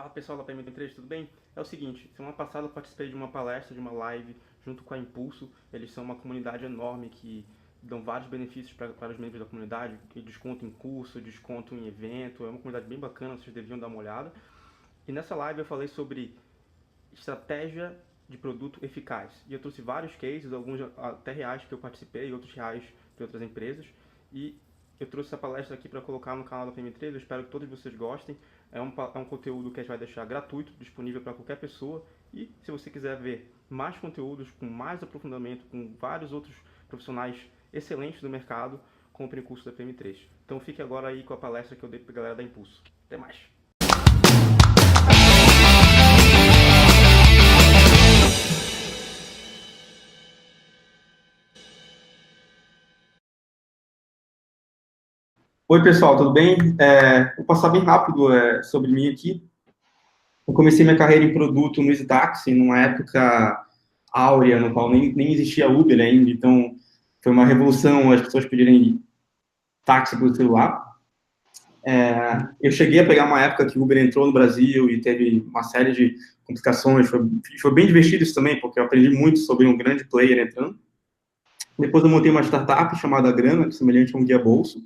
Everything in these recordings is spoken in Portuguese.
Fala pessoal da PM3, tudo bem? É o seguinte, semana passada eu participei de uma palestra, de uma live, junto com a Impulso. Eles são uma comunidade enorme que dão vários benefícios para os membros da comunidade, desconto em curso, desconto em evento, é uma comunidade bem bacana, vocês deviam dar uma olhada. E nessa live eu falei sobre estratégia de produto eficaz. E eu trouxe vários cases, alguns até reais que eu participei, outros reais de outras empresas. E eu trouxe essa palestra aqui para colocar no canal da PM3, eu espero que todos vocês gostem. É um conteúdo que a gente vai deixar gratuito, disponível para qualquer pessoa. E se você quiser ver mais conteúdos com mais aprofundamento, com vários outros profissionais excelentes do mercado, compre o curso da PM3. Então fique agora aí com a palestra que eu dei para a galera da Impulso. Até mais! Oi, pessoal, tudo bem? Vou passar bem rápido sobre mim aqui. Eu comecei minha carreira em produto no Easytaxi, numa época áurea, no qual nem existia Uber ainda, então foi uma revolução as pessoas pedirem táxi pelo celular. Eu cheguei a pegar uma época que o Uber entrou no Brasil e teve uma série de complicações, foi bem divertido isso também, porque eu aprendi muito sobre um grande player entrando. Depois eu montei uma startup chamada Grana, que é semelhante a um guia-bolso.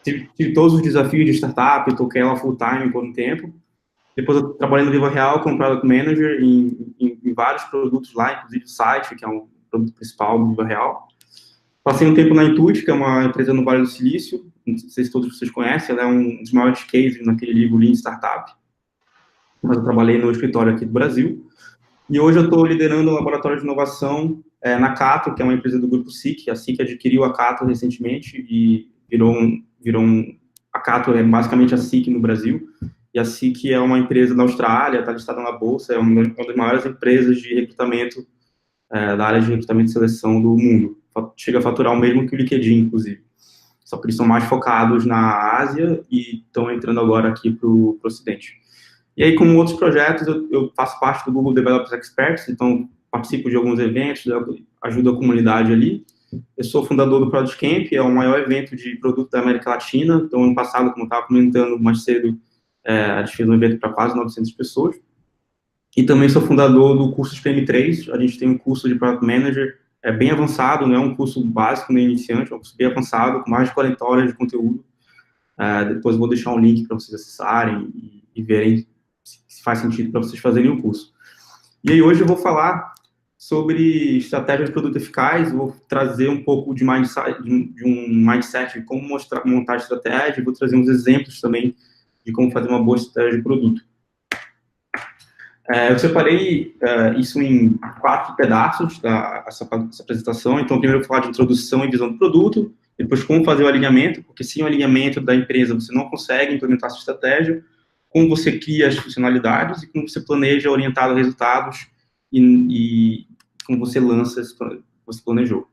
Tive todos os desafios de startup, toquei ela full time por um tempo. Depois eu trabalhei no Viva Real como Product Manager em vários produtos lá, inclusive o site, que é um produto principal do Viva Real. Passei um tempo na Intuit, que é uma empresa no Vale do Silício, não sei se todos vocês conhecem, ela é um dos maiores cases naquele livro Lean Startup. Mas eu trabalhei no escritório aqui do Brasil. E hoje eu estou liderando um laboratório de inovação na Cato, que é uma empresa do grupo SIC. A SIC adquiriu a Cato recentemente e a Cato é basicamente a SIC no Brasil. E a SIC é uma empresa da Austrália, está listada na Bolsa, é uma das maiores empresas de recrutamento, da área de recrutamento e seleção do mundo. Chega a faturar o mesmo que o LinkedIn, inclusive. Só que eles são mais focados na Ásia e estão entrando agora aqui para o Ocidente. E aí, como outros projetos, eu faço parte do Google Developers Experts, então participo de alguns eventos, ajudo a comunidade ali. Eu sou fundador do Product Camp, é o maior evento de produto da América Latina. Então, ano passado, como eu estava comentando mais cedo, a gente fez um evento para quase 900 pessoas. E também sou fundador do curso de PM3. A gente tem um curso de Product Manager bem avançado, não é um curso básico nem iniciante, é um curso bem avançado, com mais de 40 horas de conteúdo. Depois eu vou deixar um link para vocês acessarem e verem se faz sentido para vocês fazerem o curso. E aí hoje eu vou falar sobre estratégia de produto eficaz, vou trazer um pouco de um mindset de como montar estratégia, vou trazer uns exemplos também de como fazer uma boa estratégia de produto. Eu separei isso em 4 pedaços, essa apresentação. Então, primeiro eu vou falar de introdução e visão do produto, depois como fazer o alinhamento, porque sem o alinhamento da empresa você não consegue implementar essa estratégia, como você cria as funcionalidades e como você planeja orientado a resultados e como você lança isso que você planejou.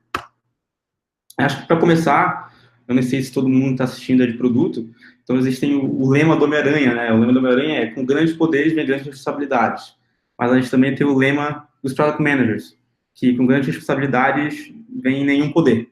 Acho que para começar, eu não sei se todo mundo está assistindo de produto, então existem o lema do Homem-Aranha, né? O lema do Homem-Aranha é com grandes poderes vem grandes responsabilidades. Mas a gente também tem o lema dos Product Managers, que com grandes responsabilidades vem nenhum poder.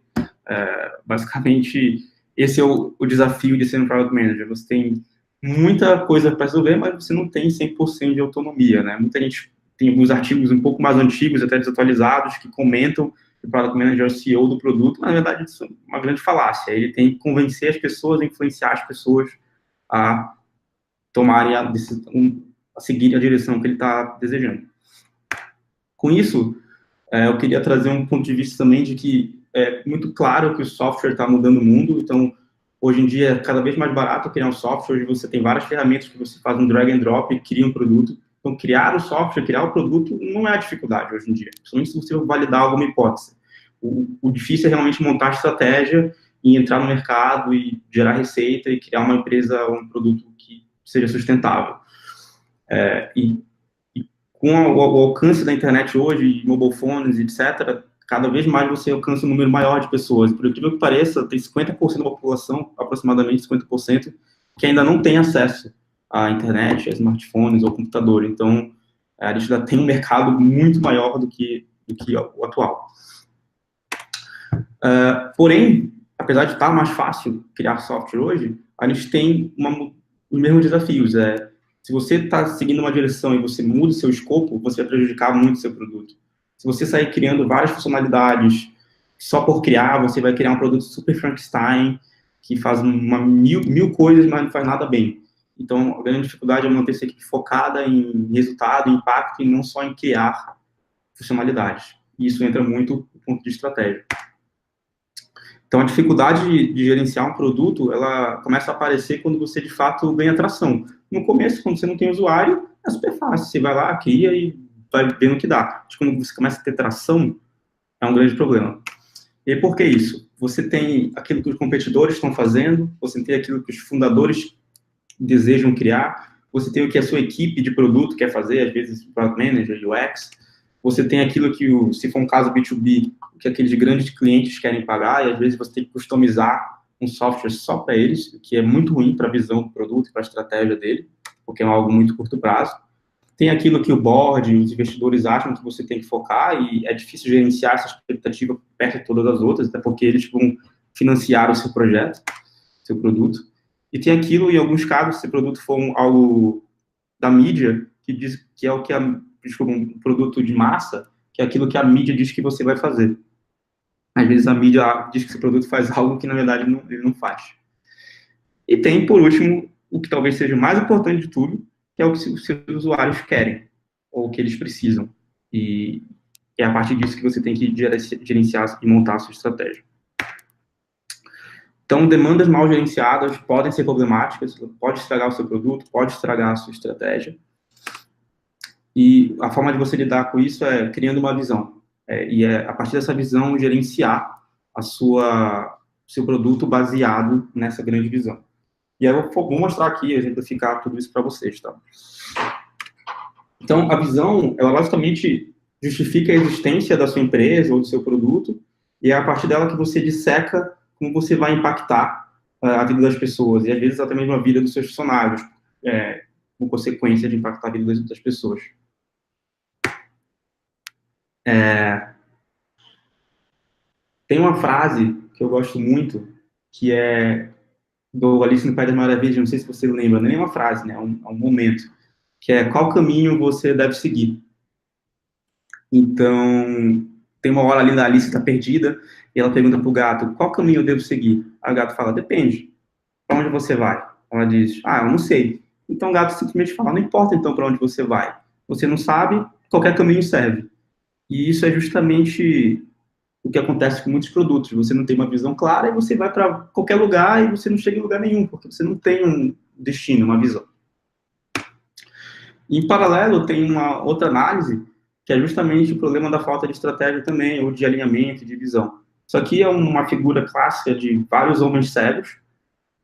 Basicamente, esse é o desafio de ser um Product Manager. Você tem muita coisa para resolver, mas você não tem 100% de autonomia, né? Muita gente tem alguns artigos um pouco mais antigos, até desatualizados, que comentam que o Product Manager é o CEO do produto, mas na verdade isso é uma grande falácia. Ele tem que convencer as pessoas, influenciar as pessoas a tomarem a decisão, a seguir a direção que ele está desejando. Com isso, eu queria trazer um ponto de vista também de que é muito claro que o software está mudando o mundo, então hoje em dia é cada vez mais barato criar um software, hoje você tem várias ferramentas que você faz um drag and drop e cria um produto. Então, criar o software, criar o produto, não é a dificuldade hoje em dia, principalmente se você validar alguma hipótese. O difícil é realmente montar a estratégia e entrar no mercado e gerar receita e criar uma empresa ou um produto que seja sustentável. E com o alcance da internet hoje, mobile phones, etc., cada vez mais você alcança um número maior de pessoas. Por incrível que pareça, tem 50% da população, aproximadamente 50%, que ainda não tem acesso à internet, a smartphones ou computador. Então, a gente ainda tem um mercado muito maior do que o atual. Porém, apesar de estar mais fácil criar software hoje, a gente tem os mesmos desafios. Se você está seguindo uma direção e você muda o seu escopo, você vai prejudicar muito o seu produto. Se você sair criando várias funcionalidades só por criar, você vai criar um produto super Frankenstein, que faz mil coisas, mas não faz nada bem. Então, a grande dificuldade é manter essa equipe focada em resultado, em impacto, e não só em criar funcionalidades. E isso entra muito no ponto de estratégia. Então, a dificuldade de gerenciar um produto, ela começa a aparecer quando você, de fato, ganha tração. No começo, quando você não tem usuário, é super fácil. Você vai lá, cria e vai vendo o que dá. Mas quando você começa a ter tração, é um grande problema. E por que isso? Você tem aquilo que os competidores estão fazendo, você tem aquilo que os fundadores desejam criar, você tem o que a sua equipe de produto quer fazer, às vezes Product Manager, UX, você tem aquilo que, se for um caso B2B, que aqueles grandes clientes querem pagar, e às vezes você tem que customizar um software só para eles, que é muito ruim para a visão do produto e para a estratégia dele, porque é algo muito curto prazo. Tem aquilo que o board, os investidores acham que você tem que focar, e é difícil gerenciar essa expectativa perto de todas as outras, até porque eles vão financiar o seu projeto, seu produto. E tem aquilo, em alguns casos, se o produto for algo da mídia, que diz que é o que um produto de massa, que é aquilo que a mídia diz que você vai fazer. Às vezes a mídia diz que esse produto faz algo que, na verdade, ele não faz. E tem, por último, o que talvez seja o mais importante de tudo, que é o que os seus usuários querem, ou o que eles precisam. E é a partir disso que você tem que gerenciar e montar a sua estratégia. Então, demandas mal gerenciadas podem ser problemáticas, pode estragar o seu produto, pode estragar a sua estratégia. E a forma de você lidar com isso é criando uma visão. A partir dessa visão, gerenciar seu produto baseado nessa grande visão. E aí eu vou mostrar aqui, exemplificar tudo isso para vocês, tá? Então, a visão, ela basicamente justifica a existência da sua empresa ou do seu produto, e é a partir dela que você disseca como você vai impactar a vida das pessoas, e às vezes até mesmo a vida dos seus funcionários, como consequência de impactar a vida das pessoas. Tem uma frase que eu gosto muito, que é do Alice no País das Maravilhas, não sei se você lembra, não é nem uma frase, né? É um momento, que é: qual caminho você deve seguir? Então, tem uma hora ali da Alice está perdida, e ela pergunta pro gato: qual caminho eu devo seguir? Aí o gato fala: depende. Para onde você vai? Ela diz: eu não sei. Então o gato simplesmente fala: não importa então para onde você vai. Você não sabe, qualquer caminho serve. E isso é justamente o que acontece com muitos produtos. Você não tem uma visão clara e você vai para qualquer lugar e você não chega em lugar nenhum, porque você não tem um destino, uma visão. Em paralelo, tem uma outra análise, que é justamente o problema da falta de estratégia também, ou de alinhamento, de visão. Isso aqui é uma figura clássica de vários homens cegos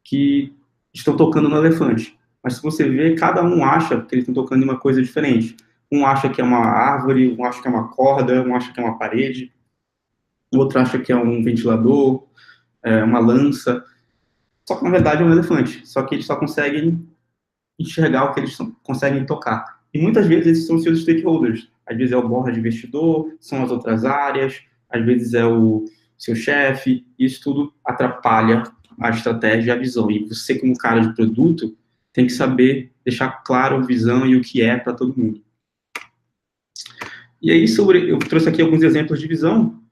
que estão tocando no elefante. Mas se você vê, cada um acha que eles estão tocando em uma coisa diferente. Um acha que é uma árvore, um acha que é uma corda, um acha que é uma parede, o outro acha que é um ventilador, uma lança. Só que, na verdade, é um elefante. Só que eles só conseguem enxergar o que eles conseguem tocar. E muitas vezes esses são os seus stakeholders. Às vezes é o board de investidor, são as outras áreas, às vezes é o seu chefe. Isso tudo atrapalha a estratégia e a visão. E você, como cara de produto, tem que saber deixar claro a visão e o que é para todo mundo. E aí, eu trouxe aqui alguns exemplos de visão.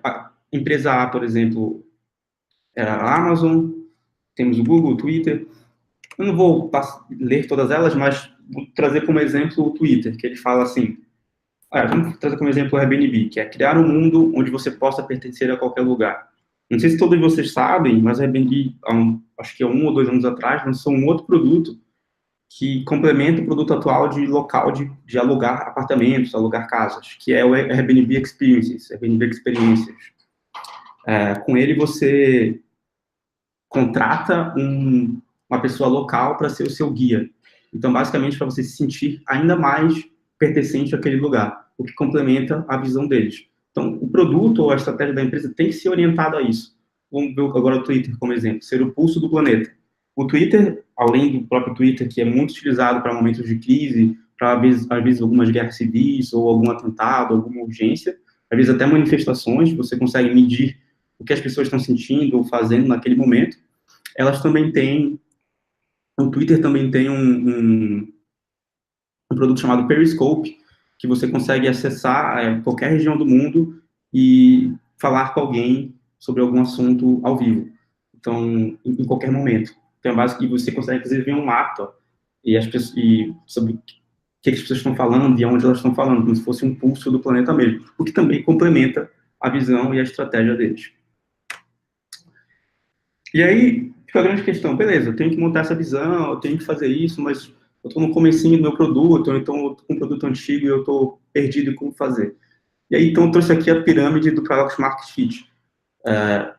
A empresa A, por exemplo, é a Amazon, temos o Google, o Twitter. Eu não vou ler todas elas, mas vou trazer como exemplo o Twitter, que ele fala assim: vamos trazer como exemplo o Airbnb, que é criar um mundo onde você possa pertencer a qualquer lugar. Não sei se todos vocês sabem, mas o Airbnb, acho que há 1 ou 2 anos atrás, lançou um outro produto que complementa o produto atual de local de alugar apartamentos, alugar casas, que é o Airbnb Experiences, Airbnb Experiências. Com ele, você contrata uma pessoa local para ser o seu guia. Então, basicamente, para você se sentir ainda mais pertencente àquele lugar, o que complementa a visão deles. Então, o produto ou a estratégia da empresa tem que ser orientado a isso. Vamos ver agora o Twitter como exemplo, ser o pulso do planeta. O Twitter, além do próprio Twitter, que é muito utilizado para momentos de crise, para, às vezes, algumas guerras civis, ou algum atentado, alguma urgência, às vezes até manifestações, você consegue medir o que as pessoas estão sentindo ou fazendo naquele momento. Elas também têm O Twitter também tem um produto chamado Periscope, que você consegue acessar qualquer região do mundo e falar com alguém sobre algum assunto ao vivo. Então, em qualquer momento. Então, é básico que você consegue, inclusive, ver um mapa e sobre o que as pessoas estão falando e onde elas estão falando, como se fosse um pulso do planeta mesmo, o que também complementa a visão e a estratégia deles. E aí, fica a grande questão, beleza, eu tenho que montar essa visão, eu tenho que fazer isso, mas eu estou no comecinho do meu produto, ou então eu estou com um produto antigo e eu estou perdido em como fazer. E aí, então, eu trouxe aqui a pirâmide do Product Market Fit. A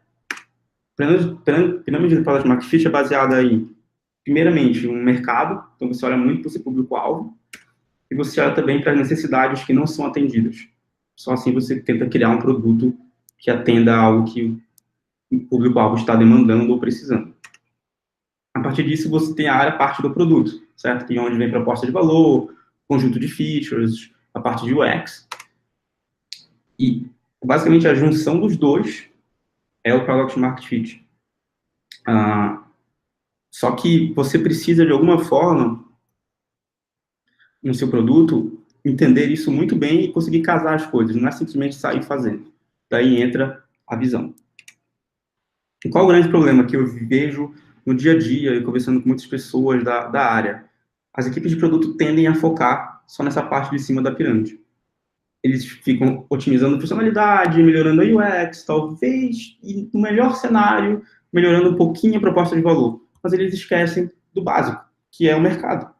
pirâmide do Product Market Fit é baseada em, primeiramente, um mercado, então você olha muito para o seu público-alvo, e você olha também para as necessidades que não são atendidas. Só assim você tenta criar um produto que atenda a algo que o público-alvo está demandando ou precisando. A partir disso, você tem a área parte do produto, certo? Que é onde vem proposta de valor, conjunto de features, a parte de UX. E, basicamente, a junção dos dois é o Product Market Fit. Só que você precisa, de alguma forma, no seu produto, entender isso muito bem e conseguir casar as coisas, não é simplesmente sair fazendo. Daí entra a visão. E qual o grande problema que eu vejo no dia a dia, e conversando com muitas pessoas da área? As equipes de produto tendem a focar só nessa parte de cima da pirâmide. Eles ficam otimizando funcionalidade, melhorando a UX, talvez, e no melhor cenário, melhorando um pouquinho a proposta de valor. Mas eles esquecem do básico, que é o mercado.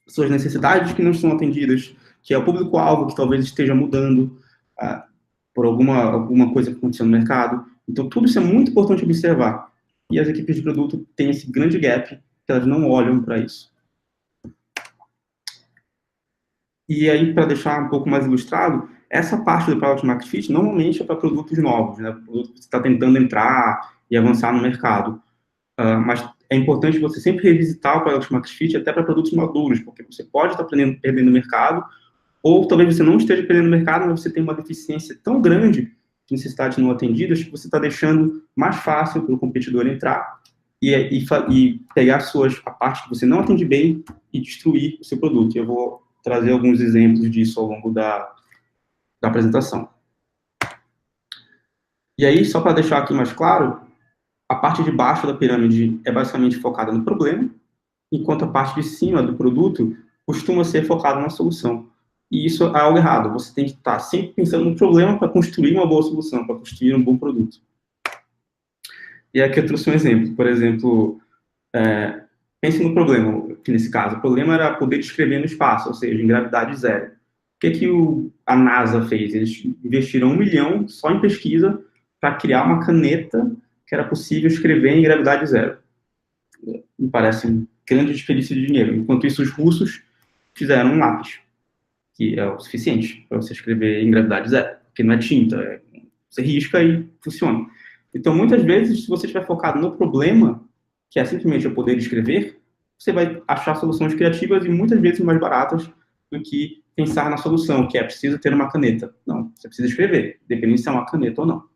Suas necessidades que não estão atendidas, que é o público-alvo que talvez esteja mudando por alguma coisa que aconteceu no mercado. Então, tudo isso é muito importante observar. E as equipes de produto têm esse grande gap que elas não olham para isso. E aí, para deixar um pouco mais ilustrado, essa parte do Product Market Fit normalmente é para produtos novos, né? Produto que você está tentando entrar e avançar no mercado. Mas é importante você sempre revisitar o Product Market Fit até para produtos maduros, porque você pode estar perdendo mercado, ou talvez você não esteja perdendo mercado, mas você tem uma deficiência tão grande de necessidades não atendidas que você está deixando mais fácil para o competidor entrar e pegar a parte que você não atende bem e destruir o seu produto. Eu vou trazer alguns exemplos disso ao longo da apresentação. E aí, só para deixar aqui mais claro, a parte de baixo da pirâmide é basicamente focada no problema, enquanto a parte de cima do produto costuma ser focada na solução. E isso é algo errado. Você tem que estar sempre pensando no problema para construir uma boa solução, para construir um bom produto. E aqui eu trouxe um exemplo. Por exemplo, pense no problema, que nesse caso, o problema era poder descrever no espaço, ou seja, em gravidade zero. O que a NASA fez? Eles investiram 1 milhão só em pesquisa para criar uma caneta que era possível escrever em gravidade zero. Me parece um grande desperdício de dinheiro. Enquanto isso, os russos fizeram um lápis, que é o suficiente para você escrever em gravidade zero, porque não é tinta, você risca e funciona. Então, muitas vezes, se você estiver focado no problema, que é simplesmente o poder de escrever, você vai achar soluções criativas e muitas vezes mais baratas do que pensar na solução, que é preciso ter uma caneta. Não, você precisa escrever, dependendo se é uma caneta ou não.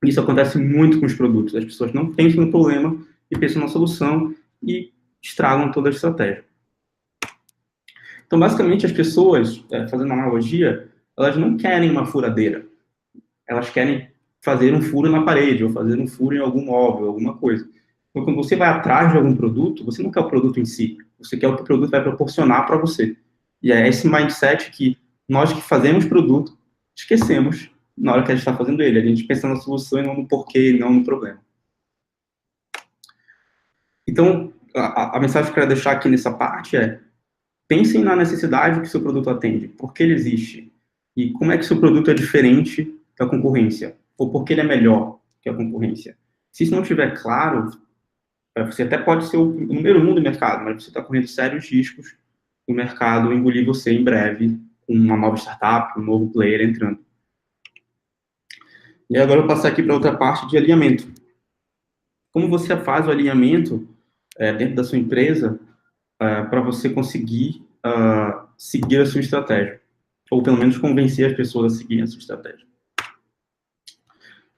Isso acontece muito com os produtos. As pessoas não pensam no problema e pensam na solução e estragam toda a estratégia. Então, basicamente, as pessoas, fazendo analogia, elas não querem uma furadeira. Elas querem fazer um furo na parede ou fazer um furo em algum móvel, alguma coisa. Então, quando você vai atrás de algum produto, você não quer o produto em si. Você quer o que o produto vai proporcionar para você. E é esse mindset que nós que fazemos produto esquecemos na hora que a gente está fazendo ele. A gente pensa na solução e não no porquê, e não no problema. Então, a mensagem que eu quero deixar aqui nessa parte é: pensem na necessidade que seu produto atende, por que ele existe, e como é que seu produto é diferente da concorrência, ou por que ele é melhor que a concorrência. Se isso não estiver claro, você até pode ser o número 1 do mercado, mas você está correndo sérios riscos do mercado engolir você em breve, com uma nova startup, um novo player entrando. E agora eu vou passar aqui para outra parte de alinhamento. Como você faz o alinhamento dentro da sua empresa para você conseguir seguir a sua estratégia? Ou pelo menos convencer as pessoas a seguirem a sua estratégia.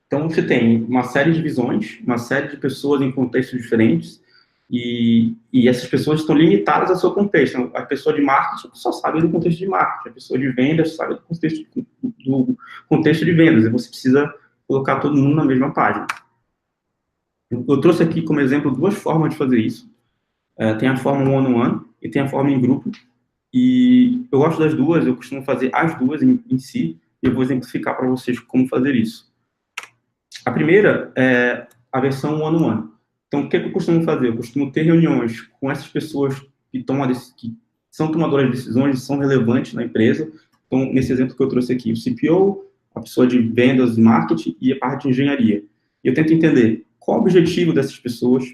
Então, você tem uma série de visões, uma série de pessoas em contextos diferentes, E essas pessoas estão limitadas ao seu contexto. Então, a pessoa de marketing só sabe do contexto de marketing, a pessoa de vendas só sabe do contexto de vendas, e você precisa colocar todo mundo na mesma página. Eu trouxe aqui como exemplo duas formas de fazer isso. Tem a forma one-on-one e tem a forma em grupo. E eu gosto das duas, eu costumo fazer as duas em si, e eu vou exemplificar para vocês como fazer isso. A primeira é a versão one-on-one. Então, o que eu costumo fazer? Eu costumo ter reuniões com essas pessoas que são tomadoras de decisões e são relevantes na empresa. Então, nesse exemplo que eu trouxe aqui, o CPO, a pessoa de vendas e marketing e a parte de engenharia. E eu tento entender qual o objetivo dessas pessoas,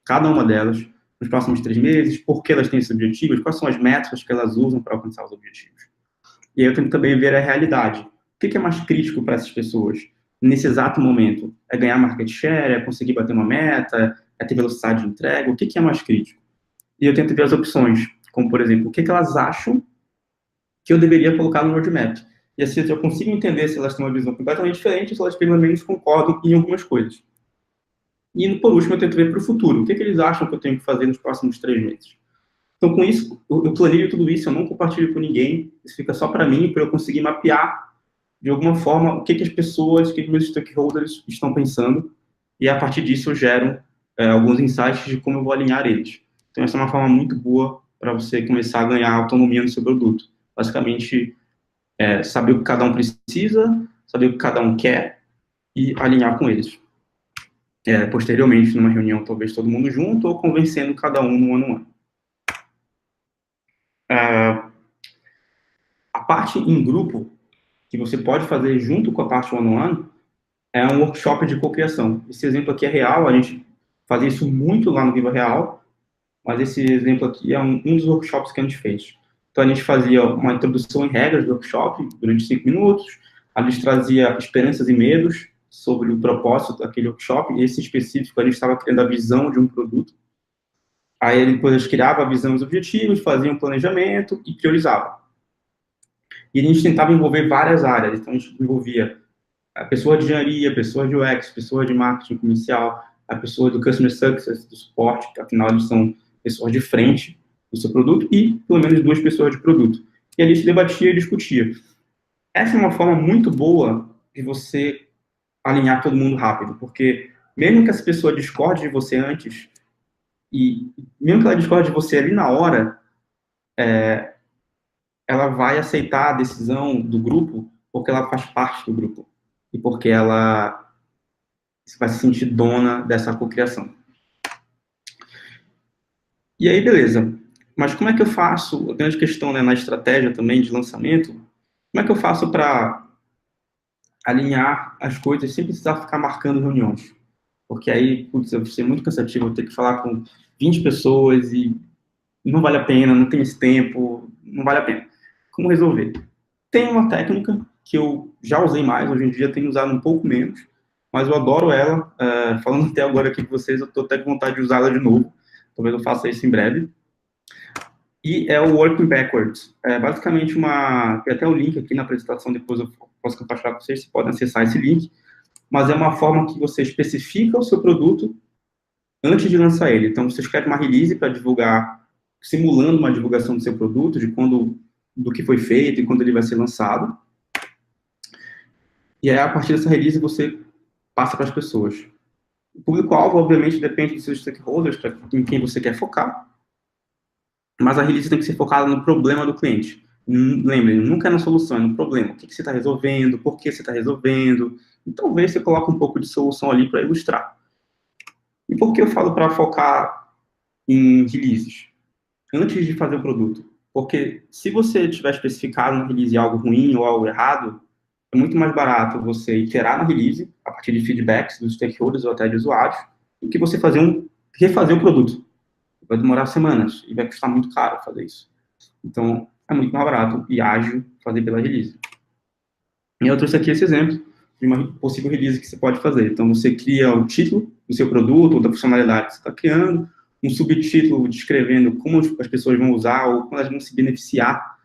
cada uma delas, nos próximos 3 meses, por que elas têm esses objetivos, quais são as métricas que elas usam para alcançar os objetivos. E aí eu tento também ver a realidade. O que é mais crítico para essas pessoas nesse exato momento? É ganhar market share? É conseguir bater uma meta? É ter velocidade de entrega? O que é mais crítico? E eu tento ver as opções, como, por exemplo, o que elas acham que eu deveria colocar no roadmap. E assim eu consigo entender se elas têm uma visão completamente diferente ou se elas, pelo menos, concordam em algumas coisas. E, por último, eu tento ver para o futuro. O que eles acham que eu tenho que fazer nos próximos 3 meses? Então, com isso, eu planejo tudo isso, eu não compartilho com ninguém, isso fica só para mim, para eu conseguir mapear, de alguma forma, o que as pessoas, o que meus stakeholders estão pensando, e a partir disso eu gero alguns insights de como eu vou alinhar eles. Então, essa é uma forma muito boa para você começar a ganhar autonomia no seu produto. Basicamente, saber o que cada um precisa, saber o que cada um quer e alinhar com eles. Posteriormente, numa reunião, talvez todo mundo junto, ou convencendo cada um no one-on-one. A parte em grupo, que você pode fazer junto com a parte one-on-one, é um workshop de cocriação. Esse exemplo aqui é real, a gente fazia isso muito lá no Viva Real, mas esse exemplo aqui é um dos workshops que a gente fez. Então, a gente fazia uma introdução em regras do workshop durante 5 minutos, a gente trazia esperanças e medos sobre o propósito daquele workshop, e esse específico a gente estava criando a visão de um produto. Aí depois a gente criava a visão e os objetivos, fazia um planejamento e priorizava. E a gente tentava envolver várias áreas, então a gente envolvia a pessoa de engenharia, a pessoa de UX, a pessoa de marketing comercial, a pessoa do customer success, do suporte, que afinal eles são pessoas de frente do seu produto, e pelo menos 2 pessoas de produto. E ali se debatia e discutia. Essa é uma forma muito boa de você alinhar todo mundo rápido, porque mesmo que essa pessoa discorde de você antes, e mesmo que ela discorde de você ali na hora, ela vai aceitar a decisão do grupo porque ela faz parte do grupo e porque ela vai se sentir dona dessa cocriação. E aí, beleza. Mas como é que eu faço, a grande questão, né, na estratégia também de lançamento, como é que eu faço para alinhar as coisas sem precisar ficar marcando reuniões? Porque aí, putz, eu vou ser muito cansativo, eu ter que falar com 20 pessoas e não vale a pena, não tem esse tempo, não vale a pena. Como resolver? Tem uma técnica que eu já usei mais, hoje em dia tenho usado um pouco menos, mas eu adoro ela. Falando até agora aqui com vocês, eu estou até com vontade de usá-la de novo. Talvez eu faça isso em breve. E é o Working Backwards. É basicamente tem até o link aqui na apresentação, depois eu posso compartilhar com vocês, vocês podem acessar esse link. Mas é uma forma que você especifica o seu produto antes de lançar ele. Então, você escreve uma release para divulgar, simulando uma divulgação do seu produto, do que foi feito e quando ele vai ser lançado. E aí, a partir dessa release, você passa para as pessoas. O público-alvo, obviamente, depende dos seus stakeholders, em quem você quer focar. Mas a release tem que ser focada no problema do cliente. Lembrem, nunca é na solução, é no problema. O que você está resolvendo, por que você está resolvendo. E talvez você coloque um pouco de solução ali para ilustrar. E por que eu falo para focar em releases? Antes de fazer o produto. Porque se você tiver especificado na release algo ruim ou algo errado, é muito mais barato você iterar na release, a partir de feedbacks dos stakeholders ou até de usuários, do que você refazer o produto. Vai demorar semanas e vai custar muito caro fazer isso. Então, é muito mais barato e ágil fazer pela release. E eu trouxe aqui esse exemplo de uma possível release que você pode fazer. Então, você cria o título do seu produto ou da funcionalidade que você está criando, um subtítulo descrevendo como as pessoas vão usar ou como elas vão se beneficiar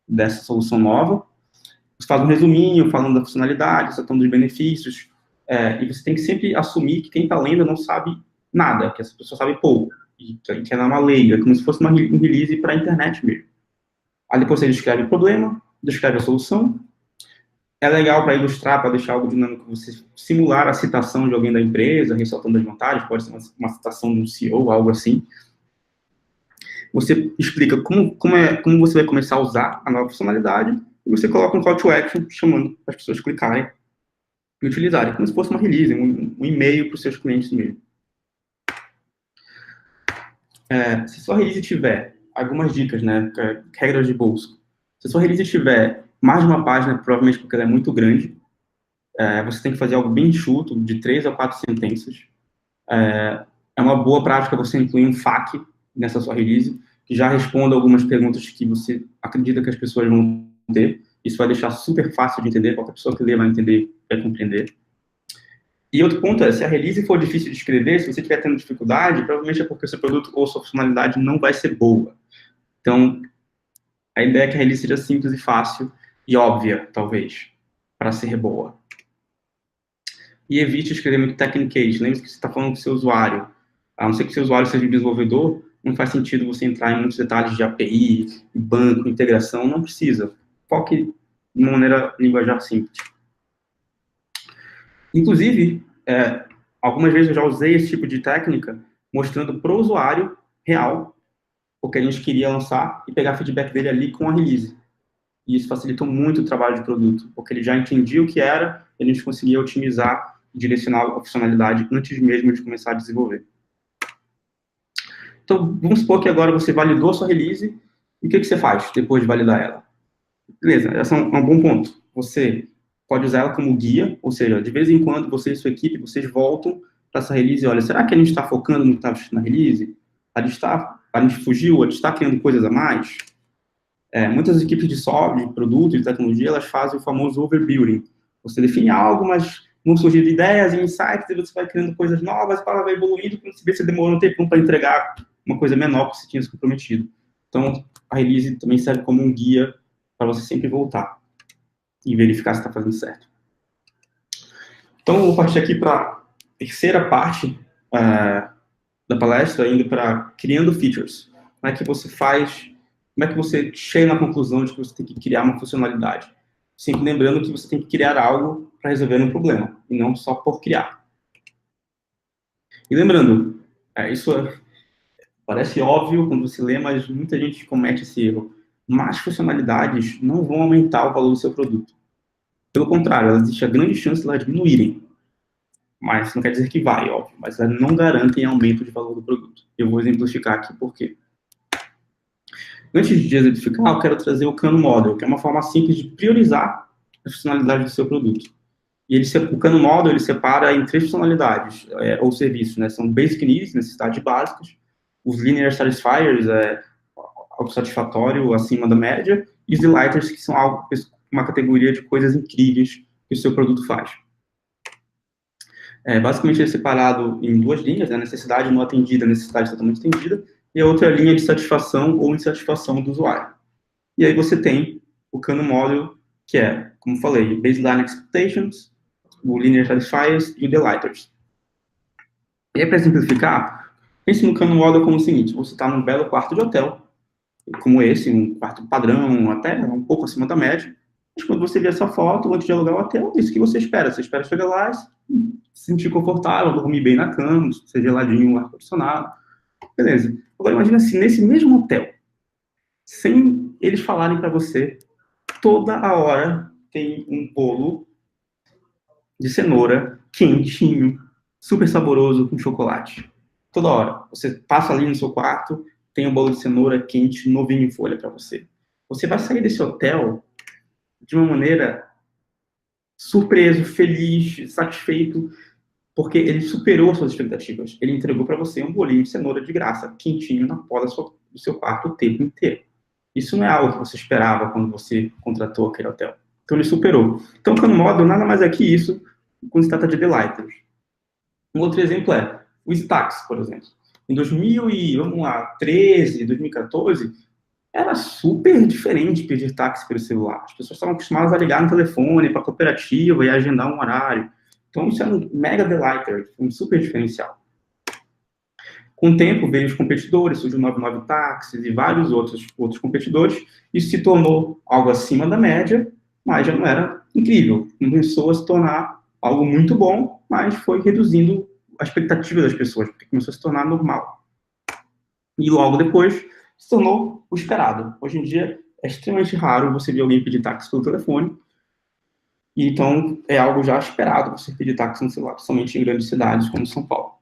dessa solução nova. Você faz um resuminho falando da funcionalidade, tratando dos benefícios, e você tem que sempre assumir que quem está lendo não sabe nada, que essa pessoa sabe pouco. e quer dar uma leiga, como se fosse um release para a internet mesmo. Aí depois você descreve o problema, descreve a solução. É legal para ilustrar, para deixar algo dinâmico, você simular a citação de alguém da empresa, ressaltando as vantagens, pode ser uma citação de um CEO, algo assim. Você explica como você vai começar a usar a nova funcionalidade e você coloca um call to action chamando as pessoas clicarem e utilizarem, como se fosse uma release, um e-mail para os seus clientes mesmo. Se sua release tiver algumas dicas, né, regras de bolso, se sua release tiver mais de uma página, provavelmente porque ela é muito grande, você tem que fazer algo bem enxuto, de 3 a 4 sentenças. É uma boa prática você incluir um FAQ nessa sua release, que já responda algumas perguntas que você acredita que as pessoas vão ter. Isso vai deixar super fácil de entender, qualquer pessoa que lê vai entender, vai compreender. E outro ponto é, se a release for difícil de escrever, se você estiver tendo dificuldade, provavelmente é porque o seu produto ou sua funcionalidade não vai ser boa. Então, a ideia é que a release seja simples e fácil e óbvia, talvez, para ser boa. E evite escrever muito technicate. Lembre-se que você está falando com o seu usuário. A não ser que o seu usuário seja um desenvolvedor, não faz sentido você entrar em muitos detalhes de API, banco, integração, não precisa. Foque de uma maneira linguajar simples. Inclusive, algumas vezes eu já usei esse tipo de técnica mostrando para o usuário real o que a gente queria lançar e pegar feedback dele ali com a release. E isso facilitou muito o trabalho de produto, porque ele já entendia o que era e a gente conseguia otimizar e direcionar a funcionalidade antes mesmo de começar a desenvolver. Então, vamos supor que agora você validou a sua release, e o que você faz depois de validar ela? Beleza, esse é um bom ponto. Você pode usar ela como guia, ou seja, de vez em quando você e sua equipe, vocês voltam para essa release e olha, será que a gente está focando no que estava na release? A gente fugiu? A gente está criando coisas a mais? Muitas equipes de software, de produto, de tecnologia, elas fazem o famoso overbuilding. Você define algo, mas vão surgir ideias e insights, e você vai criando coisas novas, para vai evoluindo, quando você vê, você demorou um tempo para entregar uma coisa menor que você tinha se comprometido. Então, a release também serve como um guia para você sempre voltar e verificar se está fazendo certo. Então, eu vou partir aqui para a terceira parte da palestra, indo para criando features. Como é que você faz, como é que você chega na conclusão de que você tem que criar uma funcionalidade? Sempre lembrando que você tem que criar algo para resolver um problema, e não só por criar. E lembrando, isso parece óbvio quando você lê, mas muita gente comete esse erro. Más funcionalidades não vão aumentar o valor do seu produto. Pelo contrário, existe a grande chance de elas diminuírem. Mas não quer dizer que vai, óbvio, mas elas não garantem aumento de valor do produto. Eu vou exemplificar aqui por quê. Antes de exemplificar, eu quero trazer o Kano Model, que é uma forma simples de priorizar a funcionalidade do seu produto. E o Kano Model ele separa em 3 funcionalidades, ou serviços, né? São Basic Needs, necessidades básicas, os Linear Satisfiers, algo satisfatório acima da média, e os Delighters, que são uma categoria de coisas incríveis que o seu produto faz. Basicamente, ele é separado em 2 linhas, né? Necessidade não atendida, necessidade totalmente atendida, e a outra linha de satisfação ou insatisfação do usuário. E aí você tem o Kano Model, que é, como falei, Baseline Expectations, o Linear Satisfiers e o Delighters. E aí, para simplificar, pense no Kano Model como o seguinte: você está num belo quarto de hotel, como esse, um quarto padrão, até um pouco acima da média, mas quando você vê essa foto, antes de alugar o hotel, é isso que você espera. Você espera chegar lá e se sentir confortável, dormir bem na cama, ser geladinho, ar-condicionado. Beleza. Agora, imagina se nesse mesmo hotel, sem eles falarem para você, toda a hora tem um bolo de cenoura, quentinho, super saboroso, com chocolate. Toda hora. Você passa ali no seu quarto, tem um bolo de cenoura quente, novinho em folha para você. Você vai sair desse hotel de uma maneira surpreso, feliz, satisfeito, porque ele superou as suas expectativas. Ele entregou para você um bolinho de cenoura de graça, quentinho, na porta do seu quarto o tempo inteiro. Isso não é algo que você esperava quando você contratou aquele hotel. Então, ele superou. Então, o Kano Model nada mais é que isso quando se trata de Delighters. Um outro exemplo é o Easytax, por exemplo. Em 2013, 2014, era super diferente pedir táxi pelo celular. As pessoas estavam acostumadas a ligar no telefone para a cooperativa e agendar um horário. Então, isso era um mega delighter, um super diferencial. Com o tempo, veio os competidores, surgiu o 99 Táxis e vários outros competidores. Isso se tornou algo acima da média, mas já não era incrível. Começou a se tornar algo muito bom, mas foi reduzindo a expectativa das pessoas, porque começou a se tornar normal. E logo depois, se tornou o esperado. Hoje em dia, é extremamente raro você ver alguém pedir táxi pelo telefone, e então é algo já esperado você pedir táxi no celular, somente em grandes cidades como São Paulo.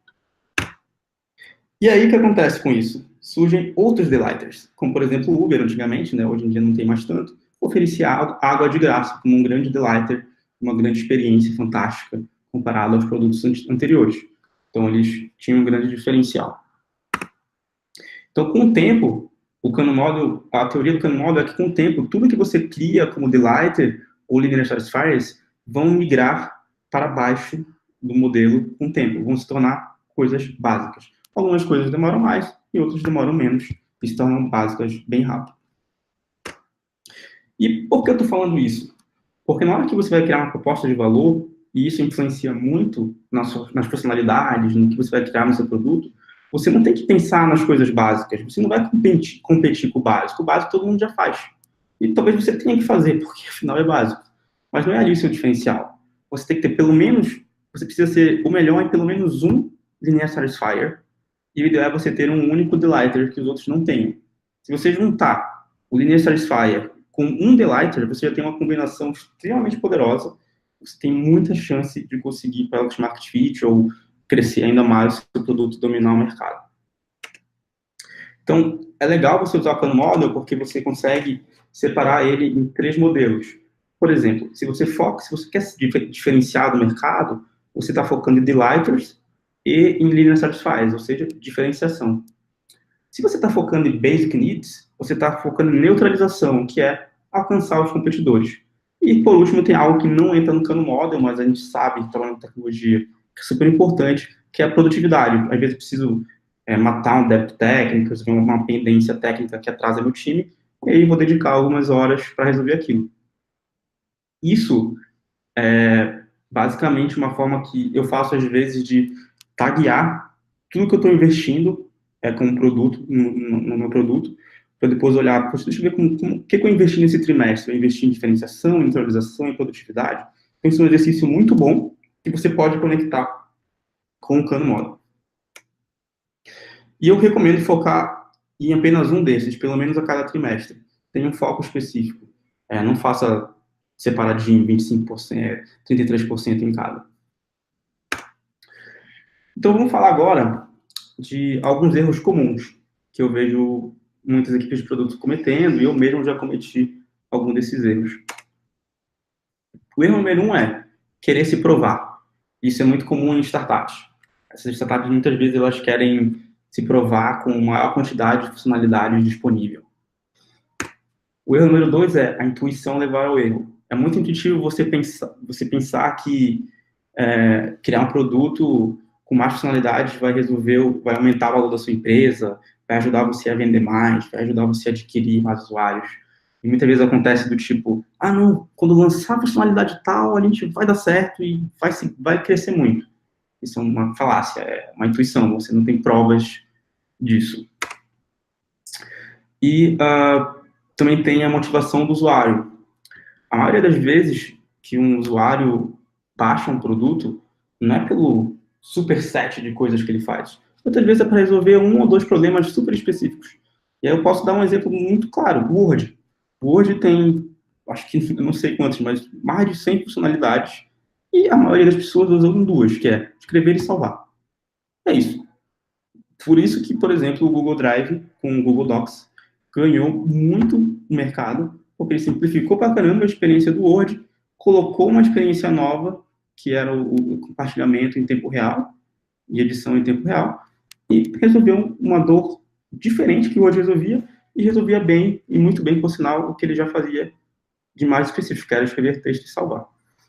E aí, o que acontece com isso? Surgem outros delighters, como, por exemplo, o Uber, antigamente, né, hoje em dia não tem mais tanto, oferecia água de graça como um grande delighter, uma grande experiência fantástica comparado aos produtos anteriores. Então, eles tinham um grande diferencial. Então, com o tempo, a teoria do Kahneman Model é que, com o tempo, tudo que você cria como delighter ou linear satisfiers vão migrar para baixo do modelo com o tempo, vão se tornar coisas básicas. Algumas coisas demoram mais e outras demoram menos e se tornam básicas bem rápido. E por que eu estou falando isso? Porque na hora que você vai criar uma proposta de valor, e isso influencia muito nas personalidades, no que você vai criar no seu produto, você não tem que pensar nas coisas básicas, você não vai competir com o básico todo mundo já faz. E talvez você tenha que fazer, porque afinal é básico. Mas não é ali o seu diferencial. Você tem que ter pelo menos, você precisa ser o melhor em pelo menos um linear satisfier, e o ideal é você ter um único delighter que os outros não tenham. Se você juntar o linear satisfier com um delighter, você já tem uma combinação extremamente poderosa, você tem muita chance de conseguir product market fit ou crescer ainda mais se o produto dominar o mercado. Então, é legal você usar o Kahneman Model porque você consegue separar ele em 3 modelos. Por exemplo, se você quer se diferenciar do mercado, você está focando em delighters e em linear satisfiers, ou seja, diferenciação. Se você está focando em basic needs, você está focando em neutralização, que é alcançar os competidores. E, por último, tem algo que não entra no Kahneman Model, mas a gente sabe, trabalhando em tecnologia, que é super importante, que é a produtividade. Às vezes eu preciso matar um débito técnico, eu tenho uma pendência técnica que atrasa meu time, e aí vou dedicar algumas horas para resolver aquilo. Isso é basicamente uma forma que eu faço, às vezes, de taguear tudo que eu estou investindo como produto, no meu produto, para depois olhar, poxa, deixa eu ver o que eu investi nesse trimestre. Eu investi em diferenciação, em neutralização, em produtividade. Então, isso é um exercício muito bom que você pode conectar com o Kahneman Model. E eu recomendo focar em apenas um desses, pelo menos a cada trimestre. Tenha um foco específico. Não faça separadinho, 25%, 33% em cada. Então, vamos falar agora de alguns erros comuns que eu vejo muitas equipes de produtos cometendo, e eu mesmo já cometi algum desses erros. O erro número 1 é querer se provar. Isso é muito comum em startups. Essas startups, muitas vezes, elas querem se provar com maior quantidade de funcionalidades disponível. O erro número 2 é a intuição levar ao erro. É muito intuitivo você pensar que criar um produto com mais funcionalidades vai aumentar o valor da sua empresa, vai ajudar você a vender mais, vai ajudar você a adquirir mais usuários. E muitas vezes acontece do tipo, não, quando lançar a funcionalidade tal, a gente vai dar certo e vai crescer muito. Isso é uma falácia, é uma intuição, você não tem provas disso. E também tem a motivação do usuário. A maioria das vezes que um usuário baixa um produto, não é pelo superset de coisas que ele faz. Muitas vezes é para resolver 1 ou 2 problemas super específicos. E aí eu posso dar um exemplo muito claro, o Word. O Word tem, acho que, eu não sei quantos, mas mais de 100 funcionalidades. E a maioria das pessoas usam 2, que é escrever e salvar. É isso. Por isso que, por exemplo, o Google Drive com o Google Docs ganhou muito no mercado, porque ele simplificou pra caramba a experiência do Word, colocou uma experiência nova, que era o compartilhamento em tempo real, e edição em tempo real, e resolveu uma dor diferente que o Word resolvia, e resolvia bem, e muito bem, por sinal, o que ele já fazia de mais específico, que era escrever texto e salvar.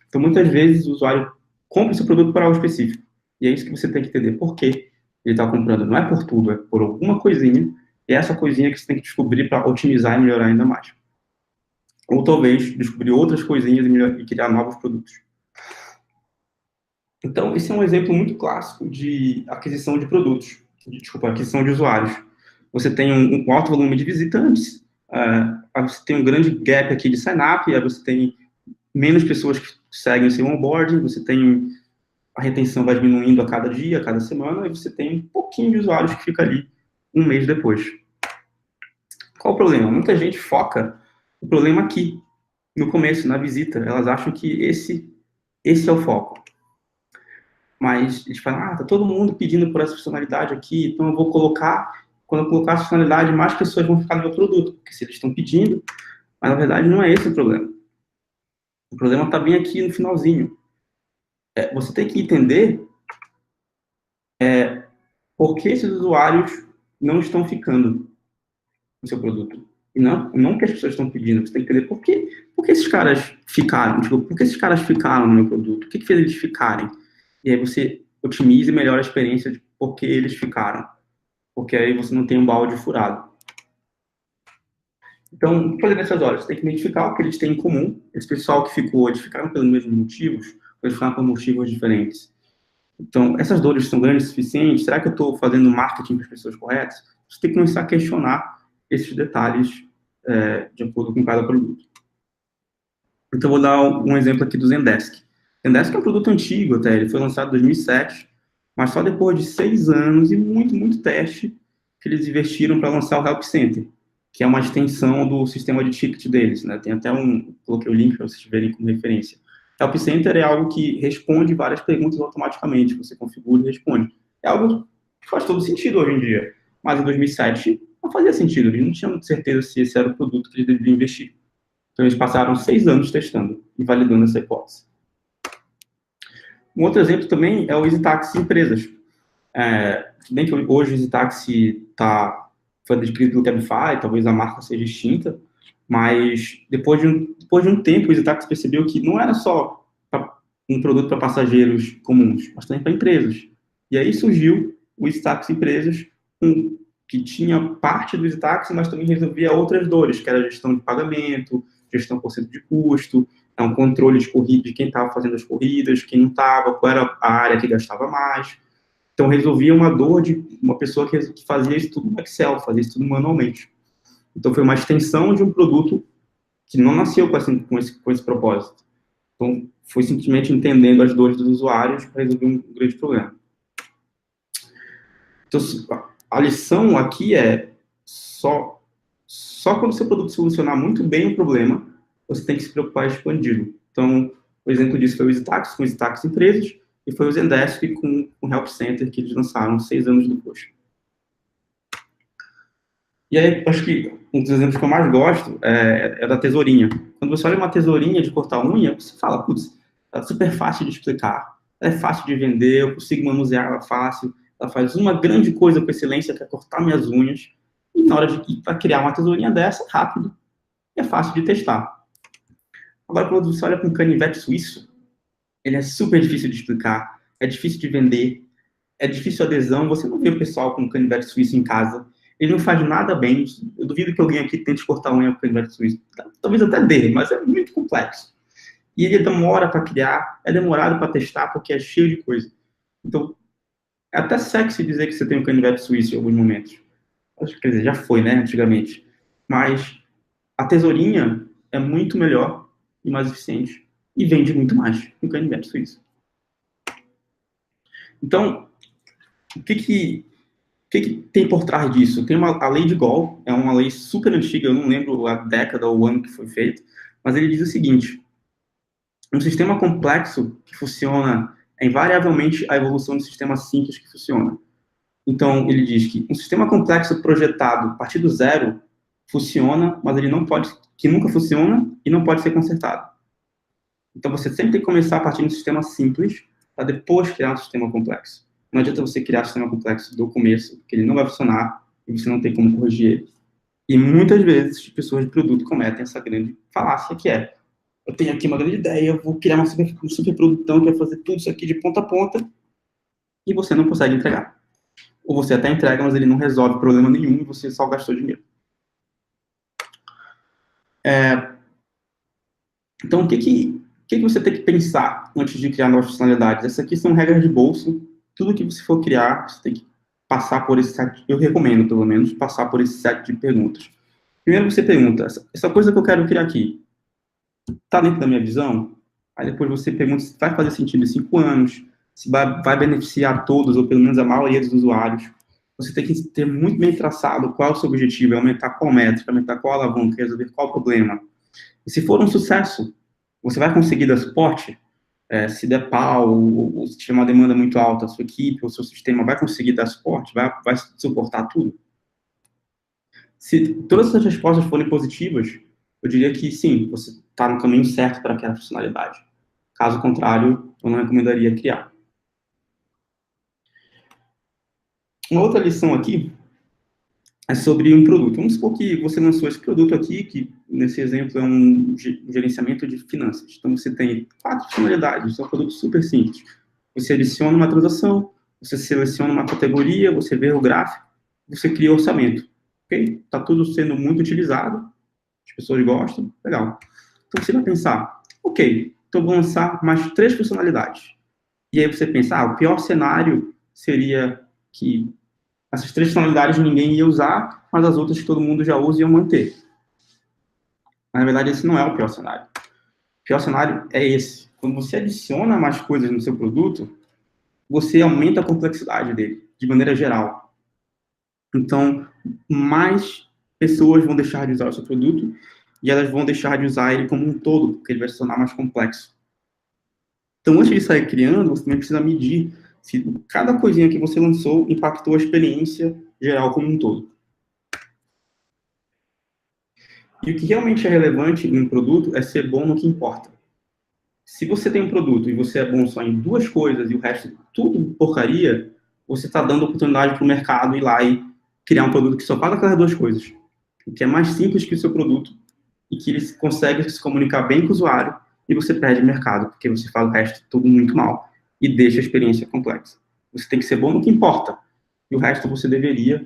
Então, muitas vezes, o usuário compra esse produto para algo específico, e é isso que você tem que entender, por quê ele está comprando. Não é por tudo, é por alguma coisinha, e é essa coisinha que você tem que descobrir para otimizar e melhorar ainda mais. Ou talvez descobrir outras coisinhas e criar novos produtos. Então, esse é um exemplo muito clássico de aquisição de produtos. desculpa, aquisição de usuários. Você tem um alto volume de visitantes, você tem um grande gap aqui de sign-up, aí você tem menos pessoas que seguem o seu onboarding, você tem a retenção vai diminuindo a cada dia, a cada semana, e você tem um pouquinho de usuários que fica ali um mês depois. Qual o problema? Muita gente foca o problema aqui, no começo, na visita. Elas acham que esse é o foco. Mas eles falam, tá todo mundo pedindo por essa funcionalidade aqui, então eu vou colocar, quando eu colocar essa funcionalidade, mais pessoas vão ficar no meu produto, porque se eles estão pedindo, mas na verdade não é esse o problema. O problema está bem aqui no finalzinho. Você tem que entender por que esses usuários não estão ficando no seu produto. E não que as pessoas estão pedindo, você tem que entender por que esses caras ficaram, por que esses caras ficaram no meu produto, o que fez eles ficarem. E aí você otimiza e melhora a experiência de por que eles ficaram. Porque aí você não tem um balde furado. Então, fazer nessas horas, você tem que identificar o que eles têm em comum. Esse pessoal que ficou, eles ficaram pelos mesmos motivos, ou eles ficaram por motivos diferentes. Então, essas dores são grandes o suficiente? Será que eu estou fazendo marketing para as pessoas corretas? Você tem que começar a questionar esses detalhes de acordo com cada produto. Então, vou dar um exemplo aqui do Zendesk. Zendesk é um produto antigo até, ele foi lançado em 2007, mas só depois de 6 anos e muito, muito teste que eles investiram para lançar o Help Center, que é uma extensão do sistema de ticket deles, né? Tem até coloquei o link para vocês verem como referência. Help Center é algo que responde várias perguntas automaticamente, você configura e responde. É algo que faz todo sentido hoje em dia, mas em 2007 não fazia sentido, eles não tinham certeza se esse era o produto que eles deveriam investir. Então, eles passaram 6 anos testando e validando essa hipótese. Um outro exemplo também é o EasyTaxi Empresas. Bem que hoje o EasyTaxi foi adquirido pelo Cabify, talvez a marca seja extinta, mas depois de um tempo o EasyTaxi percebeu que não era só um produto para passageiros comuns, mas também para empresas. E aí surgiu o EasyTaxi Empresas, que tinha parte do EasyTaxi, mas também resolvia outras dores, que era a gestão de pagamento, gestão por cento de custo, um controle de corrida de quem estava fazendo as corridas, quem não estava, qual era a área que gastava mais. Então, resolvia uma dor de uma pessoa que fazia isso tudo no Excel, fazia isso tudo manualmente. Então, foi uma extensão de um produto que não nasceu com esse propósito. Então, foi simplesmente entendendo as dores dos usuários para resolver um grande problema. Então, a lição aqui é só quando o seu produto solucionar muito bem o problema, você tem que se preocupar em expandi-lo. Então, o exemplo disso foi o EasyTaxi, com o EasyTaxi Empresas, e foi o Zendesk com o Help Center, que eles lançaram 6 anos depois. E aí, acho que um dos exemplos que eu mais gosto é da tesourinha. Quando você olha uma tesourinha de cortar unha, você fala, putz, ela é super fácil de explicar, ela é fácil de vender, eu consigo manusear ela fácil, ela faz uma grande coisa com excelência, que é cortar minhas unhas, e na hora de para criar uma tesourinha dessa, rápido, e é fácil de testar. Agora, quando você olha para um canivete suíço, ele é super difícil de explicar, é difícil de vender, é difícil a adesão, você não vê o pessoal com um canivete suíço em casa, ele não faz nada bem, eu duvido que alguém aqui tente cortar a unha com canivete suíço, talvez até dê, mas é muito complexo. E ele demora para criar, é demorado para testar, porque é cheio de coisa. Então, é até sexy dizer que você tem um canivete suíço em alguns momentos. Acho que, quer dizer, já foi, né, antigamente. Mas a tesourinha é muito melhor e mais eficiente e vende muito mais que um canivete suíço. Então, o que tem por trás disso? Tem a lei de Gall, é uma lei super antiga, eu não lembro a década ou o ano que foi feito, mas ele diz o seguinte: um sistema complexo que funciona é invariavelmente a evolução de um sistema simples que funciona. Então, ele diz que um sistema complexo projetado a partir do zero funciona, mas ele nunca funciona e não pode ser consertado. Então, você sempre tem que começar a partir de um sistema simples para depois criar um sistema complexo. Não adianta você criar um sistema complexo do começo, porque ele não vai funcionar e você não tem como corrigir ele. E muitas vezes as pessoas de produto cometem essa grande falácia que é: eu tenho aqui uma grande ideia, eu vou criar um super produtão que vai fazer tudo isso aqui de ponta a ponta, e você não consegue entregar. Ou você até entrega, mas ele não resolve problema nenhum e você só gastou dinheiro. Então, o que você tem que pensar antes de criar novas funcionalidades? Essas aqui são regras de bolso. Tudo que você for criar, você tem que passar por esse set, eu recomendo, pelo menos, passar por esse set de perguntas. Primeiro você pergunta, essa coisa que eu quero criar aqui, está dentro da minha visão? Aí depois você pergunta se vai fazer sentido em 5 anos, se vai beneficiar todos, ou pelo menos a maioria dos usuários. Você tem que ter muito bem traçado qual é o seu objetivo, é aumentar qual métrica, aumentar qual alavanca, resolver qual problema. E se for um sucesso, você vai conseguir dar suporte? Se der pau, ou se tiver uma demanda muito alta, a sua equipe, o seu sistema vai conseguir dar suporte? Vai suportar tudo? Se todas essas respostas forem positivas, eu diria que sim, você está no caminho certo para aquela funcionalidade. Caso contrário, eu não recomendaria criar. Uma outra lição aqui é sobre um produto. Vamos supor que você lançou esse produto aqui, que nesse exemplo é um gerenciamento de finanças. Então, você tem 4 funcionalidades, é um produto super simples. Você adiciona uma transação, você seleciona uma categoria, você vê o gráfico, você cria o orçamento. Ok? Está tudo sendo muito utilizado, as pessoas gostam, legal. Então, você vai pensar, ok, então eu vou lançar mais 3 funcionalidades. E aí você pensa, o pior cenário seria que essas 3 funcionalidades ninguém ia usar, mas as outras que todo mundo já usa iam manter. Mas, na verdade, esse não é o pior cenário. O pior cenário é esse. Quando você adiciona mais coisas no seu produto, você aumenta a complexidade dele, de maneira geral. Então, mais pessoas vão deixar de usar o seu produto e elas vão deixar de usar ele como um todo, porque ele vai se tornar mais complexo. Então, antes de sair criando, você também precisa medir se cada coisinha que você lançou impactou a experiência geral como um todo. E o que realmente é relevante em um produto é ser bom no que importa. Se você tem um produto e você é bom só em 2 coisas e o resto tudo porcaria, você está dando oportunidade para o mercado ir lá e criar um produto que só faz aquelas 2 coisas. Que é mais simples que o seu produto e que ele consegue se comunicar bem com o usuário e você perde mercado, porque você faz o resto tudo muito mal e deixa a experiência complexa. Você tem que ser bom no que importa e o resto você deveria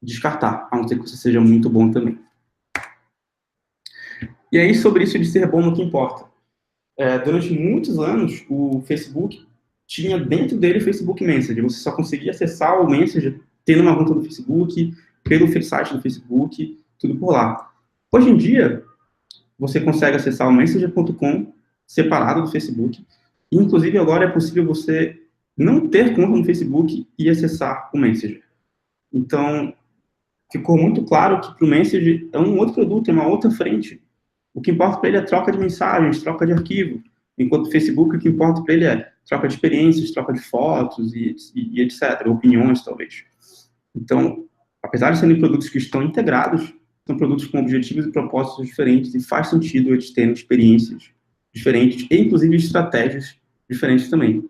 descartar, a não ser que você seja muito bom também. E aí, sobre isso de ser bom no que importa. Durante muitos anos, o Facebook tinha dentro dele o Facebook Messenger. Você só conseguia acessar o Messenger tendo uma conta do Facebook, pelo site do Facebook, tudo por lá. Hoje em dia, você consegue acessar o Messenger.com separado do Facebook. E, inclusive, agora é possível você não ter conta no Facebook e acessar o Messenger. Então, ficou muito claro que para o Messenger é um outro produto, é uma outra frente. O que importa para ele é troca de mensagens, troca de arquivo. Enquanto o Facebook, o que importa para ele é troca de experiências, troca de fotos e etc. Opiniões, talvez. Então, apesar de serem produtos que estão integrados, são produtos com objetivos e propósitos diferentes e faz sentido eles terem experiências diferentes e, inclusive, estratégias diferentes também.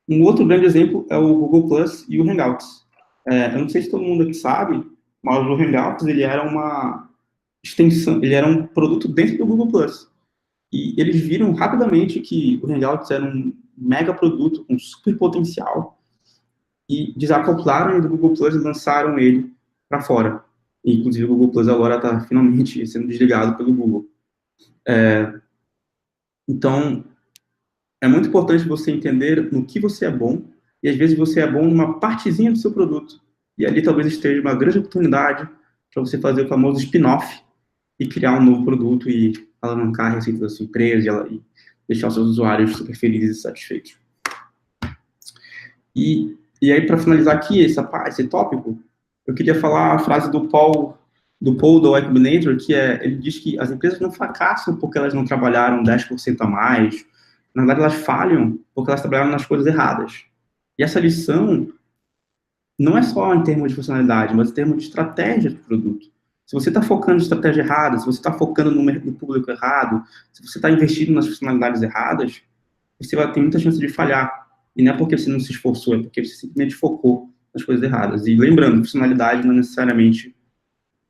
Um outro grande exemplo é o Google Plus e o Hangouts. Eu não sei se todo mundo aqui sabe, mas o Hangouts ele era uma extensão, ele era um produto dentro do Google Plus. E eles viram rapidamente que o Hangouts era um mega produto com super potencial e desacoplaram ele do Google Plus e lançaram ele para fora. E, inclusive, o Google Plus agora está finalmente sendo desligado pelo Google. Então, é muito importante você entender no que você é bom e, às vezes, você é bom numa partezinha do seu produto. E ali talvez esteja uma grande oportunidade para você fazer o famoso spin-off e criar um novo produto e alavancar a receita da sua empresa e deixar os seus usuários super felizes e satisfeitos. E aí, para finalizar aqui esse tópico, eu queria falar a frase do Paul do Y Combinator, que ele diz que as empresas não fracassam porque elas não trabalharam 10% a mais. Na verdade, elas falham porque elas trabalharam nas coisas erradas. E essa lição não é só em termos de funcionalidade, mas em termos de estratégia do produto. Se você está focando em estratégia errada, se você está focando no público errado, se você está investindo nas funcionalidades erradas, você vai ter muita chance de falhar. E não é porque você não se esforçou, é porque você simplesmente focou nas coisas erradas. E lembrando, funcionalidade não é necessariamente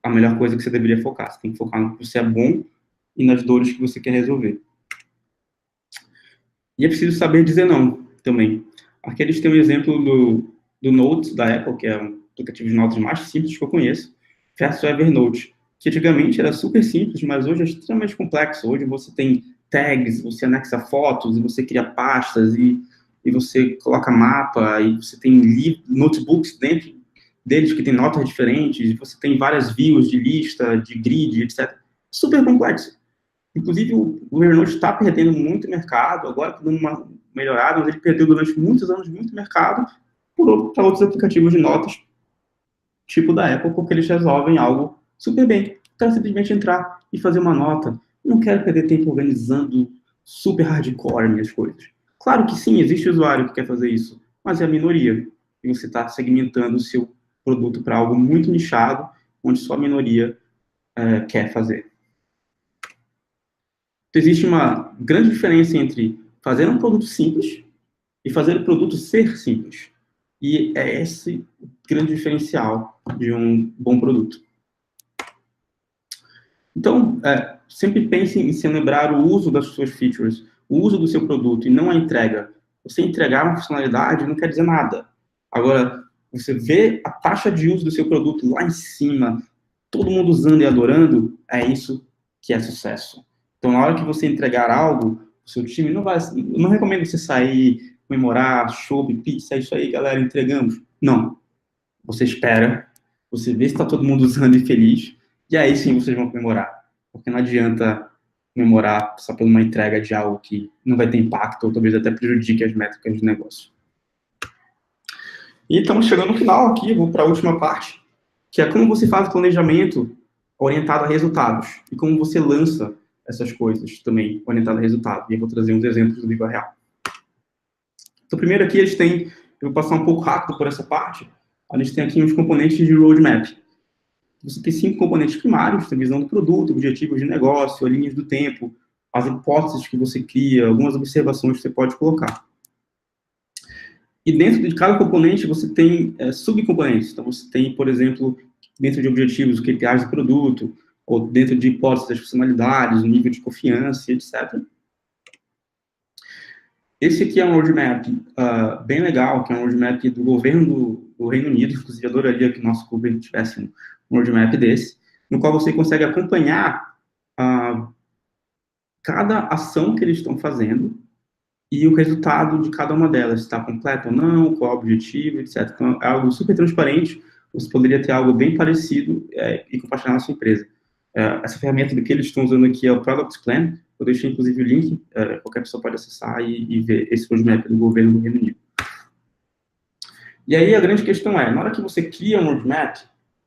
a melhor coisa que você deveria focar. Você tem que focar no que você é bom e nas dores que você quer resolver. E é preciso saber dizer não também. Aqui eles têm um exemplo do Notes da Apple, que é um aplicativo de notas mais simples que eu conheço, versus o Evernote, que antigamente era super simples, mas hoje é extremamente complexo. Hoje você tem tags, você anexa fotos, e você cria pastas, e e você coloca mapa, e você tem notebooks dentro deles que tem notas diferentes, e você tem várias views de lista, de grid, etc. Super complexo. Inclusive, o Evernote está perdendo muito mercado, agora está dando uma melhorada, mas ele perdeu durante muitos anos muito mercado para outros aplicativos de notas, tipo da Apple, porque eles resolvem algo super bem. Então, simplesmente entrar e fazer uma nota. Não quero perder tempo organizando super hardcore minhas coisas. Claro que sim, existe usuário que quer fazer isso, mas é a minoria. E você está segmentando o seu produto para algo muito nichado, onde só a minoria quer fazer. Então, existe uma grande diferença entre fazer um produto simples e fazer o produto ser simples. E é esse o grande diferencial de um bom produto. Então, sempre pense em celebrar o uso das suas features, o uso do seu produto, e não a entrega. Você entregar uma funcionalidade não quer dizer nada. Agora, você vê a taxa de uso do seu produto lá em cima, todo mundo usando e adorando, é isso que é sucesso. Então, na hora que você entregar algo, o seu time não vai... Não recomendo você sair, comemorar, show, pizza, é isso aí, galera, entregamos. Não. Você espera, você vê se está todo mundo usando e feliz, e aí sim vocês vão comemorar. Porque não adianta comemorar só por uma entrega de algo que não vai ter impacto, ou talvez até prejudique as métricas de negócio. E estamos chegando no final aqui, vou para a última parte, que é como você faz o planejamento orientado a resultados, e como você lança essas coisas também orientado a resultado. E eu vou trazer uns exemplos do Viva Real. Então, primeiro aqui, eles têm, eu vou passar um pouco rápido por essa parte, a gente tem aqui uns componentes de roadmap. Você tem 5 componentes primários, a visão do produto, objetivos de negócio, linhas do tempo, as hipóteses que você cria, algumas observações que você pode colocar. E dentro de cada componente você tem subcomponentes. Então você tem, por exemplo, dentro de objetivos, os KPIs do produto, ou dentro de hipóteses, as funcionalidades, o nível de confiança, etc. Esse aqui é um roadmap bem legal, que é um roadmap do governo do Reino Unido, inclusive adoraria que o nosso governo tivesse um roadmap desse, no qual você consegue acompanhar cada ação que eles estão fazendo e o resultado de cada uma delas, se está completo ou não, qual é o objetivo, etc. Então, é algo super transparente, você poderia ter algo bem parecido e compartilhar na sua empresa. Essa ferramenta que eles estão usando aqui é o Product Plan, eu deixei inclusive o link, qualquer pessoa pode acessar e ver esse roadmap do governo do Reino Unido. E aí a grande questão é, na hora que você cria um roadmap,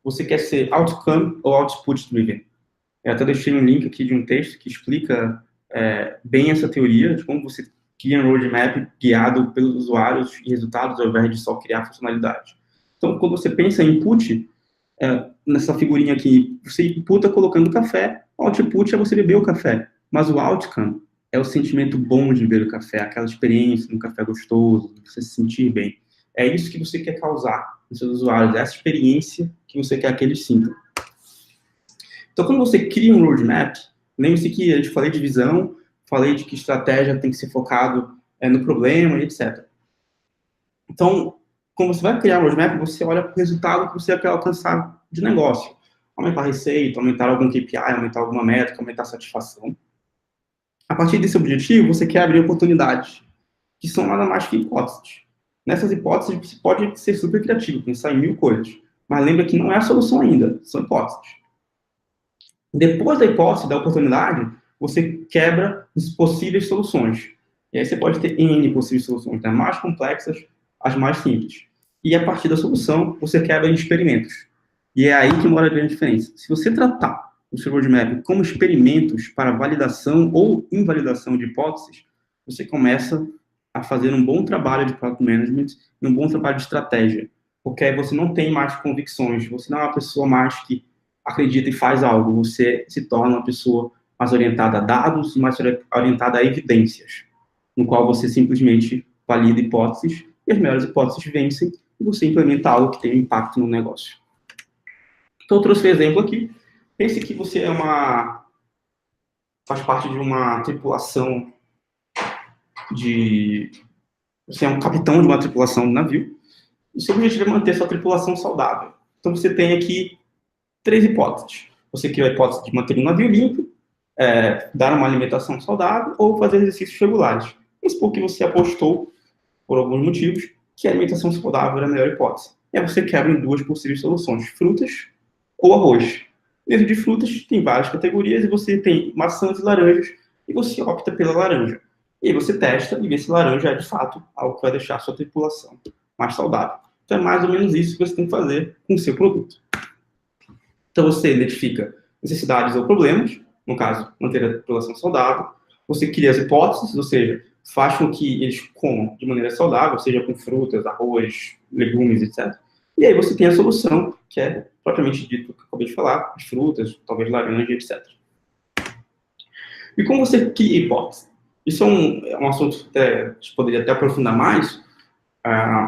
você quer ser outcome ou output driven? Eu até deixei um link aqui de um texto que explica bem essa teoria de como você cria um roadmap guiado pelos usuários e resultados ao invés de só criar funcionalidade. Então, quando você pensa em input, nessa figurinha aqui, você inputa colocando café, o output é você beber o café, mas o outcome é o sentimento bom de beber o café, aquela experiência de um café gostoso, de você se sentir bem. É isso que você quer causar nos seus usuários, é essa experiência que você quer que eles sintam. Então, quando você cria um roadmap, lembre-se que a gente falei de visão, falei de que estratégia tem que ser focado no problema, etc. Então, quando você vai criar um roadmap, você olha para o resultado que você quer alcançar de negócio. Aumentar a receita, aumentar algum KPI, aumentar alguma métrica, aumentar a satisfação. A partir desse objetivo, você quer abrir oportunidades, que são nada mais que hipóteses. Nessas hipóteses, você pode ser super criativo, pensar em 1000 coisas. Mas lembra que não é a solução ainda, são hipóteses. Depois da hipótese, da oportunidade, você quebra as possíveis soluções. E aí você pode ter N possíveis soluções, das mais complexas às mais simples. E a partir da solução, você quebra em experimentos. E é aí que mora a grande diferença. Se você tratar o seu roadmap como experimentos para validação ou invalidação de hipóteses, você começa a fazer um bom trabalho de product management e um bom trabalho de estratégia. Porque aí você não tem mais convicções, você não é uma pessoa mais que acredita e faz algo, você se torna uma pessoa mais orientada a dados e mais orientada a evidências, no qual você simplesmente valida hipóteses e as melhores hipóteses vencem e você implementa algo que tem impacto no negócio. Então, eu trouxe um exemplo aqui. Pense que você faz parte de uma tripulação você é um capitão de uma tripulação do navio, e o seu objetivo é manter sua tripulação saudável. Então, você tem aqui 3 hipóteses. Você cria a hipótese de manter um navio limpo, dar uma alimentação saudável ou fazer exercícios regulares. Vamos supor que você apostou por alguns motivos, que a alimentação saudável era a melhor hipótese. E aí você quebra em duas possíveis soluções, frutas ou arroz. Dentro de frutas, tem várias categorias, e você tem maçãs e laranjas, e você opta pela laranja. E aí você testa e vê se laranja é, de fato, algo que vai deixar a sua tripulação mais saudável. Então é mais ou menos isso que você tem que fazer com o seu produto. Então você identifica necessidades ou problemas, no caso, manter a tripulação saudável. Você cria as hipóteses, ou seja, faz com que eles comam de maneira saudável, seja com frutas, arroz, legumes, etc. E aí você tem a solução, que é propriamente dito que eu acabei de falar, as frutas, talvez laranja, etc. E como você cria hipótese? Isso é um assunto que a gente poderia até aprofundar mais,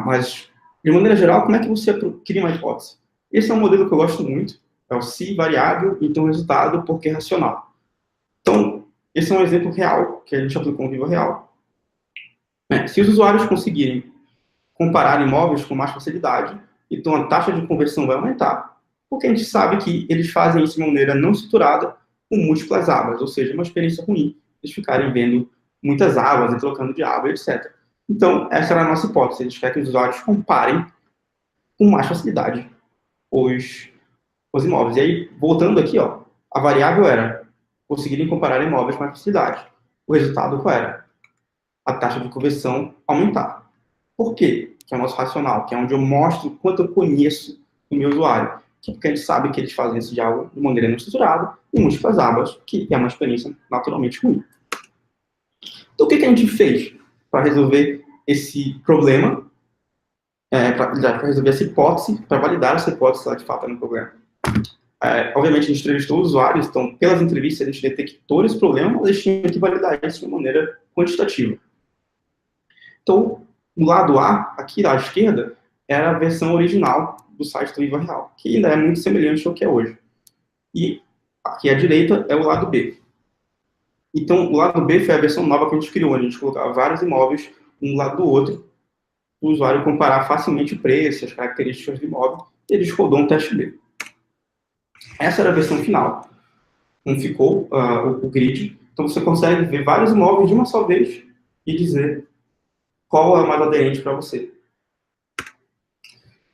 mas, de maneira geral, como é que você cria uma hipótese? Esse é um modelo que eu gosto muito, é o se variável, então resultado, porque é racional. Então, esse é um exemplo real, que a gente aplicou no nível real. Se os usuários conseguirem comparar imóveis com mais facilidade, então a taxa de conversão vai aumentar, porque a gente sabe que eles fazem isso de maneira não estruturada, com múltiplas abas, ou seja, uma experiência ruim, eles ficarem vendo muitas abas e trocando de aba, etc. Então, essa era a nossa hipótese, a gente quer que os usuários comparem com mais facilidade os imóveis. E aí, voltando aqui, ó, a variável era conseguirem comparar imóveis com mais facilidade. O resultado qual era? A taxa de conversão aumentar. Por quê? Que é o nosso racional, que é onde eu mostro o quanto eu conheço o meu usuário. Porque a gente sabe que eles fazem esse diálogo de maneira não estruturada, em múltiplas abas, que é uma experiência naturalmente ruim. Então, o que a gente fez para resolver esse problema, para resolver essa hipótese, para validar essa hipótese lá de fato no problema? Obviamente, a gente entrevistou usuários, então, pelas entrevistas, a gente detectou esse problema, mas a gente tinha que validar isso de maneira quantitativa. Então, o lado A, aqui à esquerda, era a versão original do site do Viva Real, que ainda é muito semelhante ao que é hoje. E aqui à direita é o lado B. Então, o lado B foi a versão nova que a gente criou, onde a gente colocava vários imóveis um lado do outro, para o usuário comparar facilmente o preço, as características do imóvel, e eles rodou um teste B. Essa era a versão final, como ficou o grid. Então, você consegue ver vários imóveis de uma só vez e dizer qual é o mais aderente para você.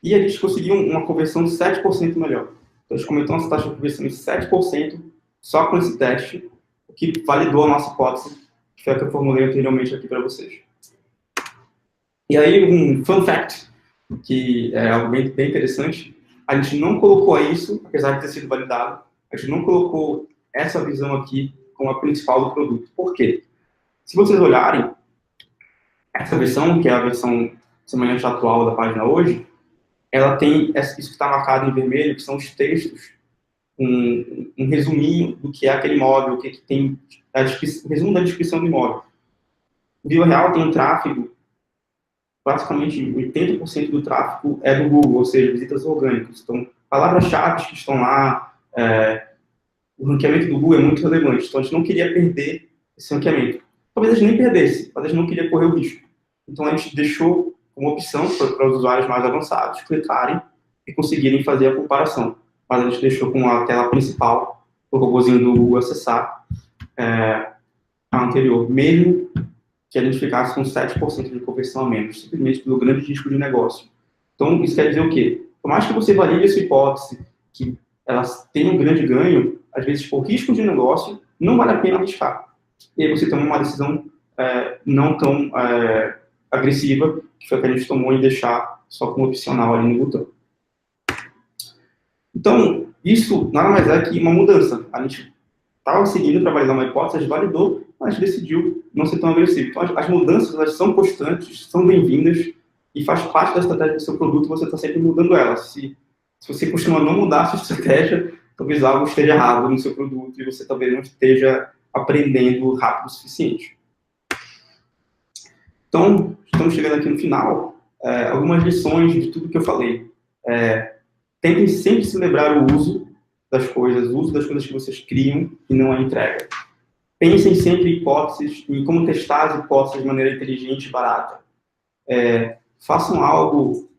E a gente conseguiu uma conversão de 7% melhor. Então, a gente comentou essa taxa de conversão de 7% só com esse teste, o que validou a nossa hipótese, que foi a que eu formulei anteriormente aqui para vocês. E aí, um fun fact, que é algo bem interessante, a gente não colocou isso, apesar de ter sido validado, a gente não colocou essa visão aqui como a principal do produto. Por quê? Se vocês olharem, essa versão, que é a versão semelhante à atual da página hoje, ela tem isso que está marcado em vermelho, que são os textos, um resuminho do que é aquele imóvel, o que tem, o resumo da descrição do imóvel. O Viva Real tem um tráfego, praticamente 80% do tráfego é do Google, ou seja, visitas orgânicas. Então, palavras-chave que estão lá, o ranqueamento do Google é muito relevante, então a gente não queria perder esse ranqueamento. Talvez a gente nem perdesse, mas a gente não queria correr o risco. Então, a gente deixou uma opção para os usuários mais avançados clicarem e conseguirem fazer a comparação. Mas a gente deixou com a tela principal, o robôzinho do Google acessar a anterior, mesmo que a gente ficasse com 7% de conversão a menos, simplesmente pelo grande risco de negócio. Então, isso quer dizer o quê? Por mais que você valide essa hipótese, que elas têm um grande ganho, às vezes, por risco de negócio, não vale a pena arriscar. E aí você toma uma decisão não tão agressiva, que foi a que a gente tomou em deixar só como opcional ali no botão. Então, isso nada mais é que uma mudança. A gente estava seguindo para validar uma hipótese, a gente validou, mas a gente decidiu não ser tão agressivo. Então, as mudanças, elas são constantes, são bem-vindas, e faz parte da estratégia do seu produto, você está sempre mudando ela. Se você costuma não mudar a sua estratégia, talvez algo esteja errado no seu produto, e você talvez não esteja aprendendo rápido o suficiente. Então, estamos chegando aqui no final. Algumas lições de tudo que eu falei. Tentem sempre se lembrar o uso das coisas que vocês criam e não a entrega. Pensem sempre em hipóteses, em como testar as hipóteses de maneira inteligente e barata. Façam algo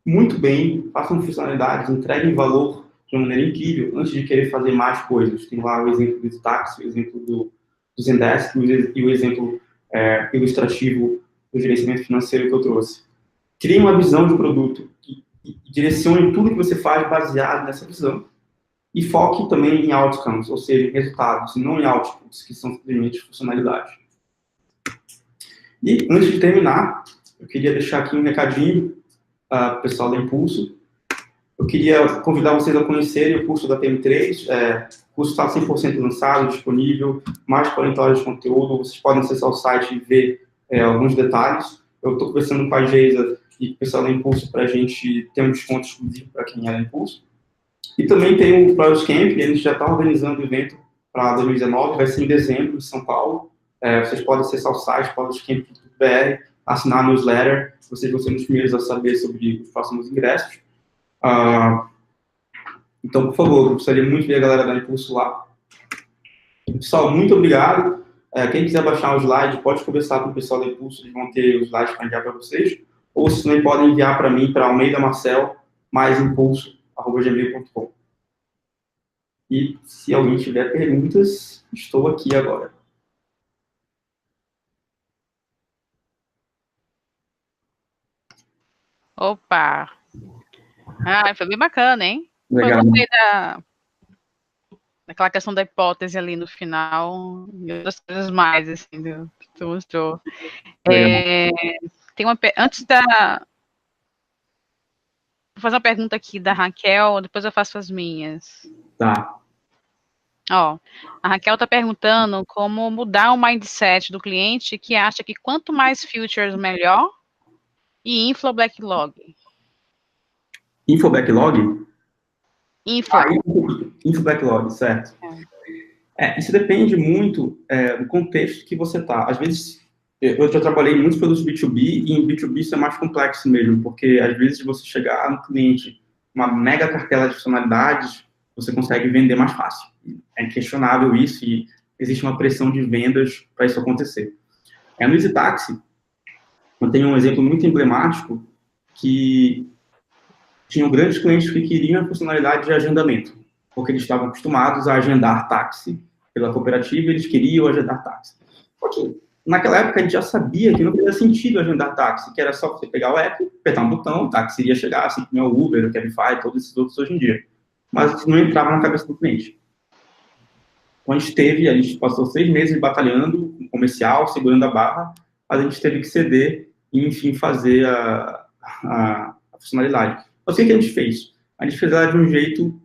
muito bem, façam funcionalidades, entreguem valor de uma maneira incrível antes de querer fazer mais coisas. Tem lá o exemplo do táxi, o exemplo do Zendesk e o exemplo ilustrativo do gerenciamento financeiro que eu trouxe. Crie uma visão de produto e direcione tudo que você faz baseado nessa visão. E foque também em outcomes, ou seja, em resultados, e não em outputs, que são simplesmente funcionalidade. E, antes de terminar, eu queria deixar aqui um recadinho para o pessoal da Impulso. Eu queria convidar vocês a conhecerem o curso da PM3. O curso está 100% lançado, disponível, mais de 40 horas de conteúdo. Vocês podem acessar o site e ver alguns detalhes. Eu estou conversando com a Geisa e com o pessoal da Impulso para a gente ter um desconto exclusivo para quem é da Impulso. E também tem o Project Camp, e a gente já está organizando o evento para 2019, vai ser em dezembro, em São Paulo. Vocês podem acessar o site, projectcamp.br, assinar a newsletter, vocês vão ser os primeiros a saber sobre os próximos ingressos. Então, por favor, eu gostaria muito de ver a galera da Impulso lá. Pessoal, muito obrigado. Quem quiser baixar o slide, pode conversar com o pessoal da Impulso, eles vão ter os slides para enviar para vocês. Ou, se também podem enviar para mim, para Almeida Marcel, mais impulso@gmail.com. E se alguém tiver perguntas, estou aqui agora. Opa! Foi bem bacana, hein? Legal. Eu gostei daquela questão da hipótese ali no final, e outras coisas mais, assim, que tu mostrou. Antes da... Vou fazer uma pergunta aqui da Raquel, depois eu faço as minhas. Tá. A Raquel está perguntando como mudar o mindset do cliente que acha que quanto mais features, melhor, e info backlog. Info backlog? Info backlog, certo. Isso depende muito do contexto que você está. Às vezes, eu já trabalhei em muitos produtos B2B, e em B2B isso é mais complexo mesmo, porque às vezes você chegar no cliente uma mega cartela de funcionalidades, você consegue vender mais fácil. É inquestionável isso, e existe uma pressão de vendas para isso acontecer. No EasyTaxi, eu tenho um exemplo muito emblemático, que tinham grandes clientes que queriam a funcionalidade de agendamento, porque eles estavam acostumados a agendar táxi pela cooperativa, e eles queriam agendar táxi. Ok, naquela época a gente já sabia que não fazia sentido agendar táxi, que era só você pegar o app, apertar um botão, o táxi iria chegar, assim como é o Uber, o Cabify, todos esses outros hoje em dia. Mas isso não entrava na cabeça do cliente. Então a gente passou 6 meses batalhando com comercial, segurando a barra, mas a gente teve que ceder e, enfim, fazer a funcionalidade. Mas o que a gente fez? A gente fez ela de um jeito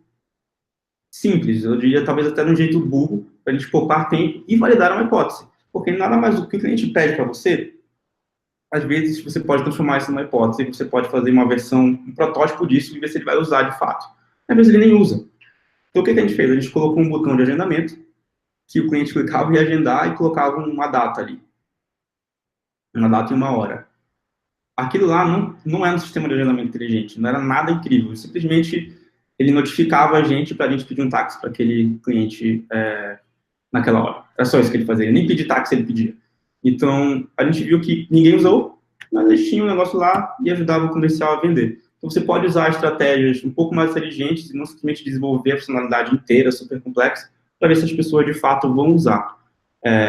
simples, eu diria talvez até de um jeito burro, para a gente poupar tempo e validar uma hipótese. Porque nada mais do que o cliente pede para você, às vezes você pode transformar isso numa hipótese, você pode fazer uma versão, um protótipo disso e ver se ele vai usar de fato. Às vezes ele nem usa. Então o que a gente fez? A gente colocou um botão de agendamento, que o cliente clicava em agendar e colocava uma data ali. Uma data e uma hora. Aquilo lá não era um sistema de agendamento inteligente, não era nada incrível. Simplesmente ele notificava a gente para a gente pedir um táxi para aquele cliente naquela hora. Era só isso que ele fazia. Ele nem pedir táxi ele pedia. Então, a gente viu que ninguém usou, mas eles tinham um negócio lá e ajudava o comercial a vender. Então, você pode usar estratégias um pouco mais inteligentes e não simplesmente desenvolver a funcionalidade inteira, super complexa, para ver se as pessoas, de fato, vão usar.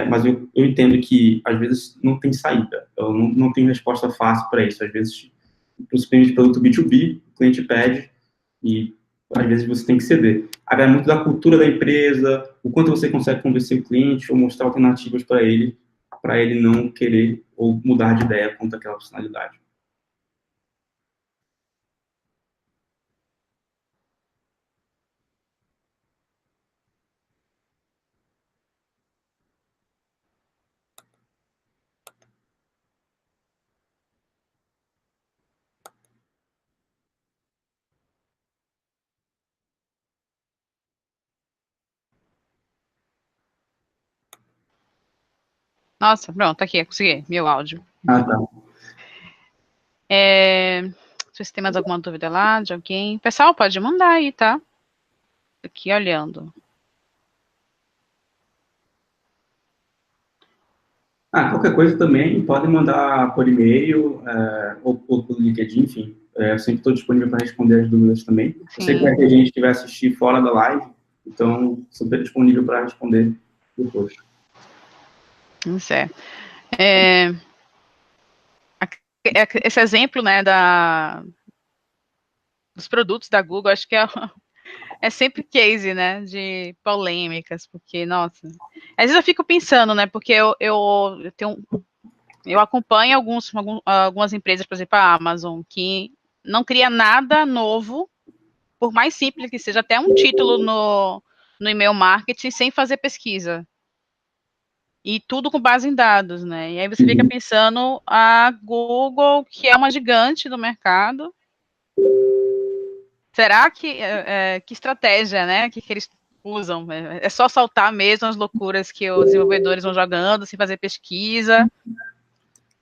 Mas eu entendo que, às vezes, não tem saída. Eu não tenho resposta fácil para isso. Às vezes, principalmente produto B2B, o cliente pede e, às vezes, você tem que ceder. Aí vai muito da cultura da empresa, o quanto você consegue convencer o cliente ou mostrar alternativas para ele não querer ou mudar de ideia quanto àquela funcionalidade. Nossa, pronto, aqui, eu consegui, meu áudio. Ah, tá. Não sei se tem mais alguma dúvida lá de alguém. Pessoal, pode mandar aí, tá? Aqui olhando. Qualquer coisa também, podem mandar por e-mail ou pelo LinkedIn, enfim. Eu sempre estou disponível para responder as dúvidas também. Sim. Eu sei que vai ter gente que vai assistir fora da live, então super disponível para responder depois. Isso é. esse exemplo, né, dos produtos da Google, acho que é sempre case, né, de polêmicas, porque, nossa, às vezes eu fico pensando, né, porque eu acompanho algumas empresas, por exemplo, a Amazon, que não cria nada novo, por mais simples que seja, até um título no e-mail marketing, sem fazer pesquisa. E tudo com base em dados, né? E aí você fica pensando, a Google, que é uma gigante do mercado, será que estratégia, né, que eles usam? É só soltar mesmo as loucuras que os desenvolvedores vão jogando, sem fazer pesquisa?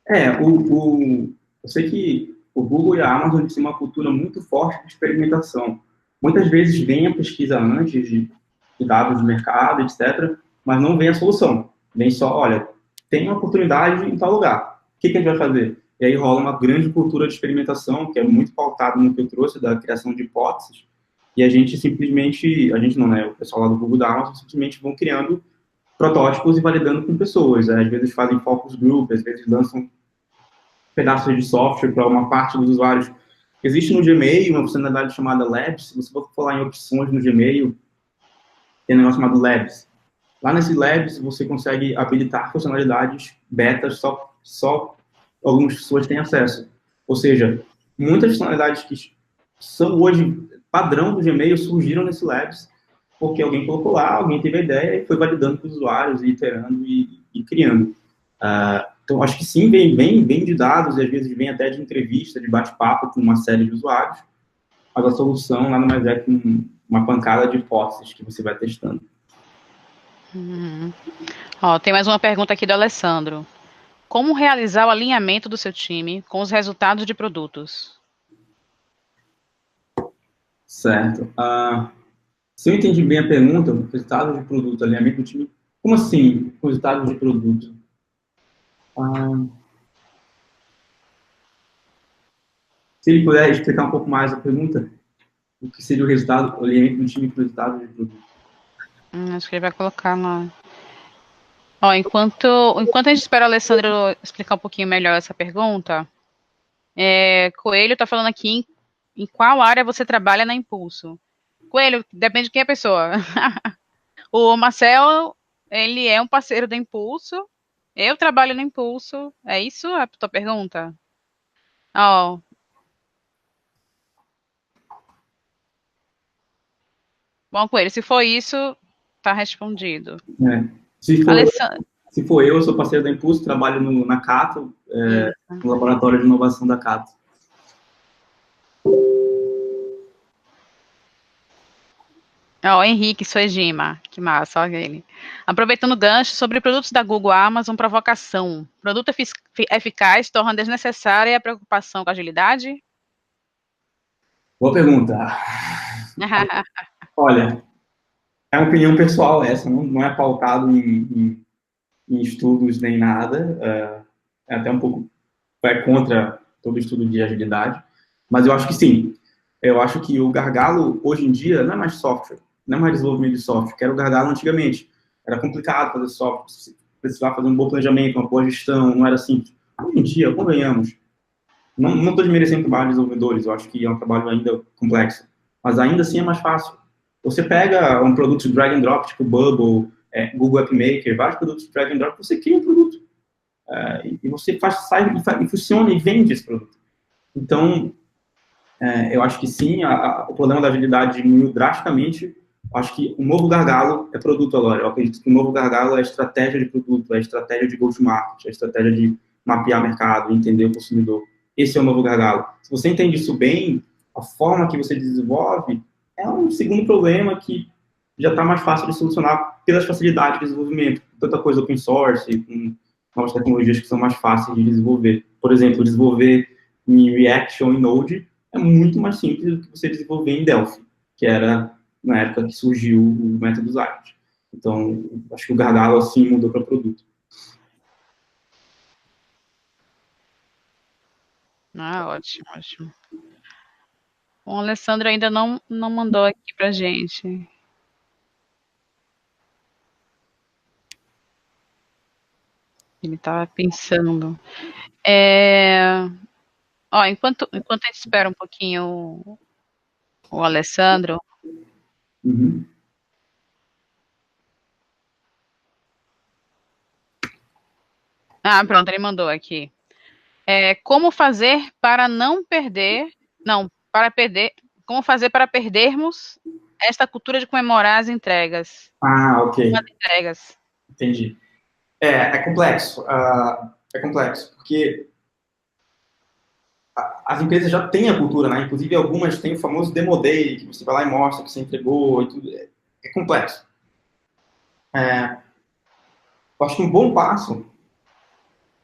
É, eu sei que o Google e a Amazon têm uma cultura muito forte de experimentação. Muitas vezes vem a pesquisa antes de dados do mercado, etc., mas não vem a solução. Vem só, olha, tem uma oportunidade em tal lugar. O que a gente vai fazer? E aí rola uma grande cultura de experimentação, que é muito pautado no que eu trouxe, da criação de hipóteses, e a gente simplesmente, a gente não, né, o pessoal lá do Google e da Amazon simplesmente vão criando protótipos e validando com pessoas. Às vezes fazem focus group, às vezes lançam pedaços de software para uma parte dos usuários. Existe no Gmail uma funcionalidade chamada Labs. Se você for falar em opções no Gmail, tem um negócio chamado Labs. Lá nesse Labs, você consegue habilitar funcionalidades betas, só algumas pessoas têm acesso. Ou seja, muitas funcionalidades que são hoje padrão do Gmail surgiram nesse Labs, porque alguém colocou lá, alguém teve a ideia e foi validando com os usuários, e iterando e criando. Então, acho que sim, vem de dados, e às vezes vem até de entrevista, de bate-papo com uma série de usuários, mas a solução nada mais é que uma pancada de hipóteses que você vai testando. Ó, tem mais uma pergunta aqui do Alessandro. Como realizar o alinhamento do seu time com os resultados de produtos? Certo. Se eu entendi bem a pergunta, resultados de produto, alinhamento do time, como assim, resultados de produto? Ah, se ele puder explicar um pouco mais a pergunta, o que seria o resultado, o alinhamento do time com o resultado de produto? Acho que ele vai colocar lá. Ó, enquanto a gente espera o Alessandro explicar um pouquinho melhor essa pergunta, Coelho está falando aqui em qual área você trabalha na Impulso. Coelho, depende de quem é a pessoa. O Marcel, ele é um parceiro da Impulso. Eu trabalho na Impulso. É isso a tua pergunta? Ó, bom, Coelho, se for isso, tá respondido. É. Se for, Alessandro. se for eu sou parceiro da Impulso, trabalho na Cato, no laboratório de inovação da Cato. Ó, Henrique Suejima, que massa, olha ele. Aproveitando o gancho sobre produtos da Google Amazon, provocação. Produto eficaz torna desnecessária a preocupação com a agilidade? Boa pergunta. Olha, é uma opinião pessoal essa, não é pautado em estudos nem nada, é até um pouco vai contra todo estudo de agilidade, mas eu acho que sim. Eu acho que o gargalo, hoje em dia, não é mais software, não é mais desenvolvimento de software, que era o gargalo antigamente. Era complicado fazer software, precisava fazer um bom planejamento, uma boa gestão, não era simples. Hoje em dia, convenhamos, não estou desmerecendo o trabalho de desenvolvedores, eu acho que é um trabalho ainda complexo, mas ainda assim é mais fácil. Você pega um produto de drag and drop, tipo Bubble, Google App Maker, vários produtos de drag and drop, você cria um produto. E você sai e funciona e vende esse produto. Então, eu acho que sim, o problema da agilidade diminuiu drasticamente. Acho que o novo gargalo é produto agora. Eu acredito que o novo gargalo é a estratégia de produto, é a estratégia de go-to-market, é a estratégia de mapear mercado, entender o consumidor. Esse é o novo gargalo. Se você entende isso bem, a forma que você desenvolve é um segundo problema que já está mais fácil de solucionar pelas facilidades de desenvolvimento. Tanta coisa open source, com novas tecnologias que são mais fáceis de desenvolver. Por exemplo, desenvolver em React ou em Node é muito mais simples do que você desenvolver em Delphi, que era na época que surgiu o método Agile. Então, acho que o gargalo, assim, mudou para produto. Ah, ótimo, ótimo. O Alessandro ainda não mandou aqui pra gente. Ele estava pensando. Ó, enquanto a gente espera um pouquinho o Alessandro. Uhum. Ah, pronto, ele mandou aqui. Como fazer para não perder, não, para perder, como fazer para perdermos esta cultura de comemorar as entregas? Ah, ok. As entregas. Entendi. É complexo. É complexo, porque as empresas já têm a cultura, né? Inclusive, algumas têm o famoso Demo Day, que você vai lá e mostra que você entregou e tudo. É complexo. Eu acho que um bom passo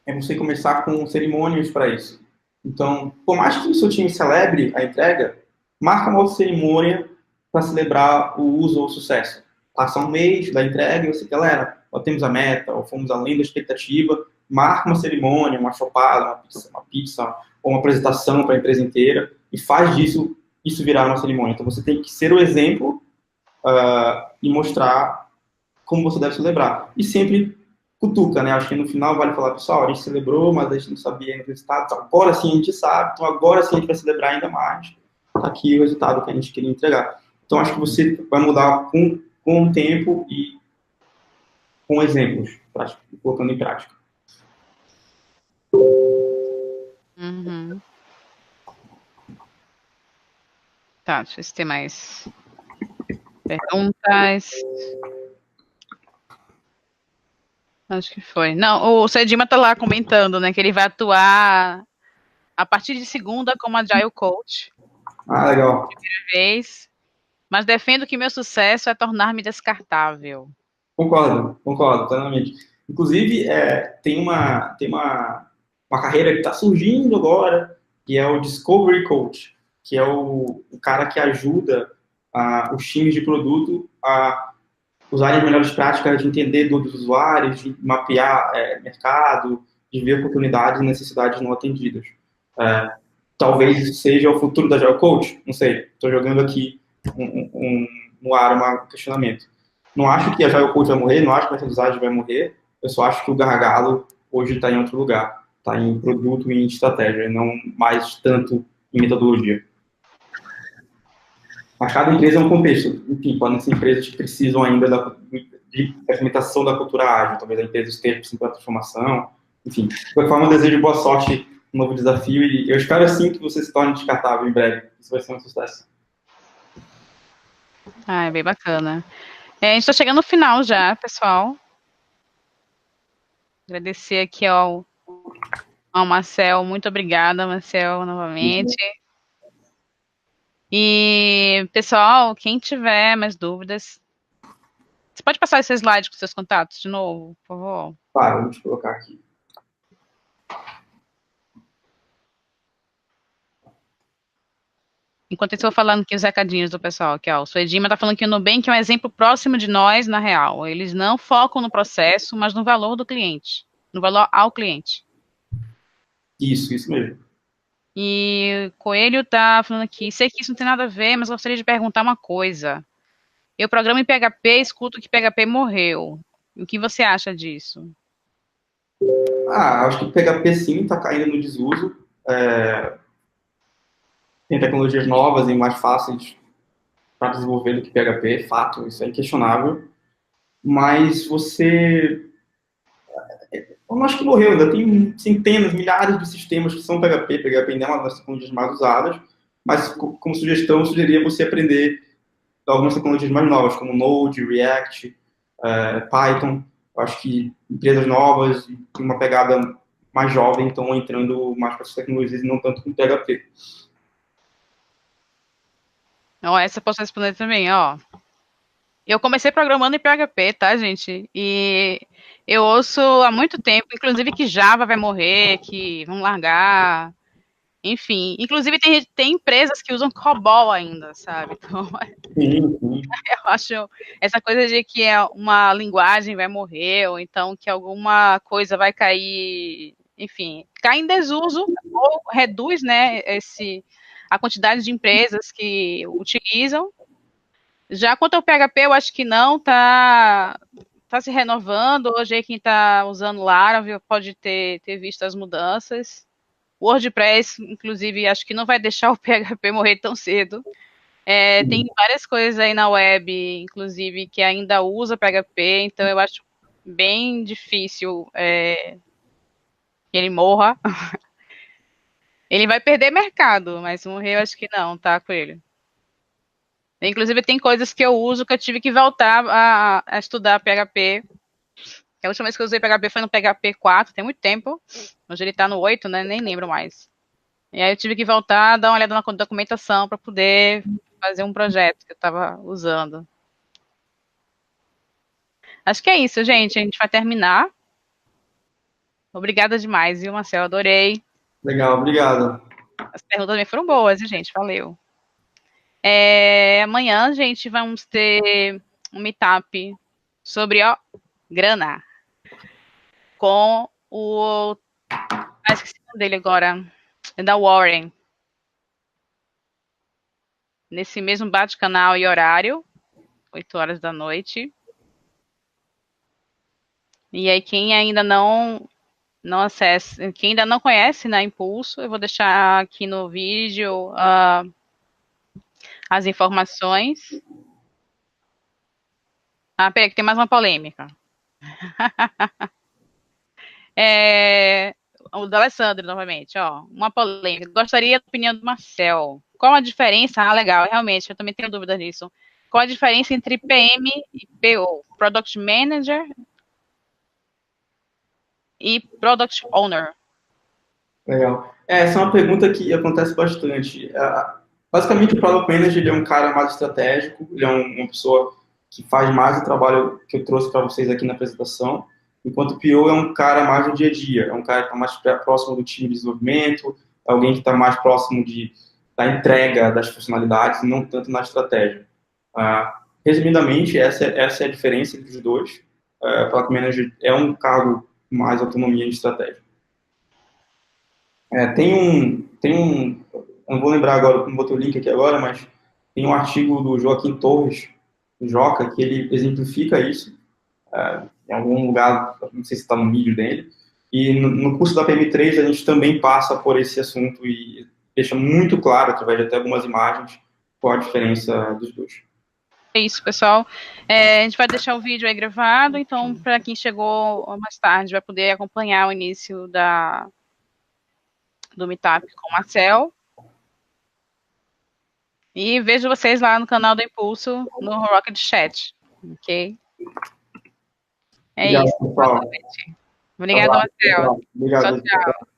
é você começar com cerimônias para isso. Então, por mais que o seu time celebre a entrega, marca uma outra cerimônia para celebrar o uso ou o sucesso. Passa um mês da entrega e você, galera, temos a meta, ou fomos além da expectativa, marca uma cerimônia, uma chopada, uma pizza ou uma apresentação para a empresa inteira e faz disso isso virar uma cerimônia. Então, você tem que ser o exemplo e mostrar como você deve celebrar. E sempre cutuca, né? Acho que no final vale falar, pessoal, a gente celebrou, mas a gente não sabia ainda o resultado. Agora sim a gente sabe, então agora sim a gente vai celebrar ainda mais. Tá aqui o resultado que a gente queria entregar. Então acho que você vai mudar com o tempo e com exemplos, colocando em prática. Uhum. Tá, deixa eu ver se tem mais perguntas. Acho que foi. Não, o Sedima tá lá comentando, né, que ele vai atuar a partir de segunda como Agile Coach. Ah, legal. Primeira vez. Mas defendo que meu sucesso é tornar-me descartável. Concordo, plenamente. Inclusive, uma carreira que está surgindo agora, que é o Discovery Coach, que é o cara que ajuda os times de produto a usarem as melhores práticas de entender dos usuários, de mapear mercado, de ver oportunidades e necessidades não atendidas. Talvez isso seja o futuro da Agile Coach, não sei, estou jogando aqui no ar um questionamento. Não acho que a Agile Coach vai morrer, não acho que a metodologia vai morrer, eu só acho que o gargalo hoje está em outro lugar, está em produto e em estratégia, não mais tanto em metodologia. Mas cada empresa é um contexto. Enfim, podem ser empresas que precisam ainda de implementação da cultura ágil, talvez a empresa esteja precisando de transformação. Enfim, de qualquer forma, eu desejo boa sorte no novo desafio e eu espero, sim, que você se torne descartável em breve. Isso vai ser um sucesso. Ah, é bem bacana. A gente está chegando no final já, pessoal. Agradecer aqui ao Marcel. Muito obrigada, Marcel, novamente. E, pessoal, quem tiver mais dúvidas, você pode passar esse slide com seus contatos de novo, por favor? Claro, vamos colocar aqui. Enquanto eu estou falando aqui os recadinhos do pessoal, aqui, ó, o Suedima está falando que o Nubank é um exemplo próximo de nós, na real. Eles não focam no processo, mas no valor do cliente, no valor ao cliente. Isso mesmo. E Coelho tá falando aqui, sei que isso não tem nada a ver, mas gostaria de perguntar uma coisa. Eu programo em PHP e escuto que PHP morreu. O que você acha disso? Acho que o PHP sim está caindo no desuso. Tem tecnologias novas e mais fáceis para desenvolver do que PHP, fato, isso é inquestionável. Mas eu não acho que morreu, ainda tem centenas, milhares de sistemas que são PHP. PHP ainda é uma das tecnologias mais usadas, mas como sugestão, eu sugeriria você aprender algumas tecnologias mais novas, como Node, React, Python. Eu acho que empresas novas, com uma pegada mais jovem, estão entrando mais para essas tecnologias e não tanto com PHP. Ó, essa eu posso responder também, ó. Eu comecei programando em PHP, tá, gente? E eu ouço há muito tempo, inclusive, que Java vai morrer, que vão largar. Enfim, inclusive tem empresas que usam COBOL ainda, sabe? Então, Sim. eu acho essa coisa de que uma linguagem vai morrer, ou então que alguma coisa vai cair, enfim, cai em desuso, ou reduz, né, a quantidade de empresas que utilizam. Já quanto ao PHP, eu acho que não, tá se renovando. Hoje quem está usando Laravel pode ter visto as mudanças. WordPress, inclusive, acho que não vai deixar o PHP morrer tão cedo. Tem várias coisas aí na web, inclusive, que ainda usa PHP, então eu acho bem difícil que ele morra. Ele vai perder mercado, mas morrer eu acho que não, tá, Coelho? Inclusive, tem coisas que eu uso que eu tive que voltar a estudar PHP. A última vez que eu usei PHP foi no PHP 4, tem muito tempo. Hoje ele tá no 8, né? Nem lembro mais. E aí eu tive que voltar, dar uma olhada na documentação para poder fazer um projeto que eu estava usando. Acho que é isso, gente. A gente vai terminar. Obrigada demais, viu, Marcelo? Adorei. Legal, obrigado. As perguntas também foram boas, gente. Valeu. Amanhã, gente, vamos ter um meetup sobre grana com o. Esqueci o nome dele agora. É da Warren. Nesse mesmo bate-canal e horário, 8 horas da noite. E aí, quem ainda não acessa, quem ainda não conhece, né, Impulso, eu vou deixar aqui no vídeo as informações. Peraí, que tem mais uma polêmica. O do Alessandro, novamente, uma polêmica. Gostaria da opinião do Marcel. Qual a diferença? Legal, realmente, eu também tenho dúvidas nisso. Qual a diferença entre PM e PO? Product Manager e Product Owner. Legal. Essa é uma pergunta que acontece bastante. Basicamente, o Product Manager ele é um cara mais estratégico, ele é uma pessoa que faz mais o trabalho que eu trouxe para vocês aqui na apresentação, enquanto o PO é um cara mais do dia a dia, é um cara que está mais próximo do time de desenvolvimento, é alguém que está mais próximo da entrega das funcionalidades, não tanto na estratégia. Resumidamente, essa é a diferença entre os dois. O Product Manager é um cargo mais autonomia de estratégia. Eu não vou lembrar agora, não botei o link aqui agora, mas tem um artigo do Joaquim Torres, do Joca, que ele exemplifica isso, em algum lugar, não sei se está no vídeo dele, e no curso da PM3 a gente também passa por esse assunto e deixa muito claro, através de até algumas imagens, qual a diferença dos dois. É isso, pessoal. A gente vai deixar o vídeo aí gravado, então, para quem chegou mais tarde, vai poder acompanhar o início do Meetup com o Marcel. E vejo vocês lá no canal do Impulso, no Rocket Chat. Ok? É Obrigado, isso. pessoal. Obrigada, Marcel. Obrigado. Tchau, tchau.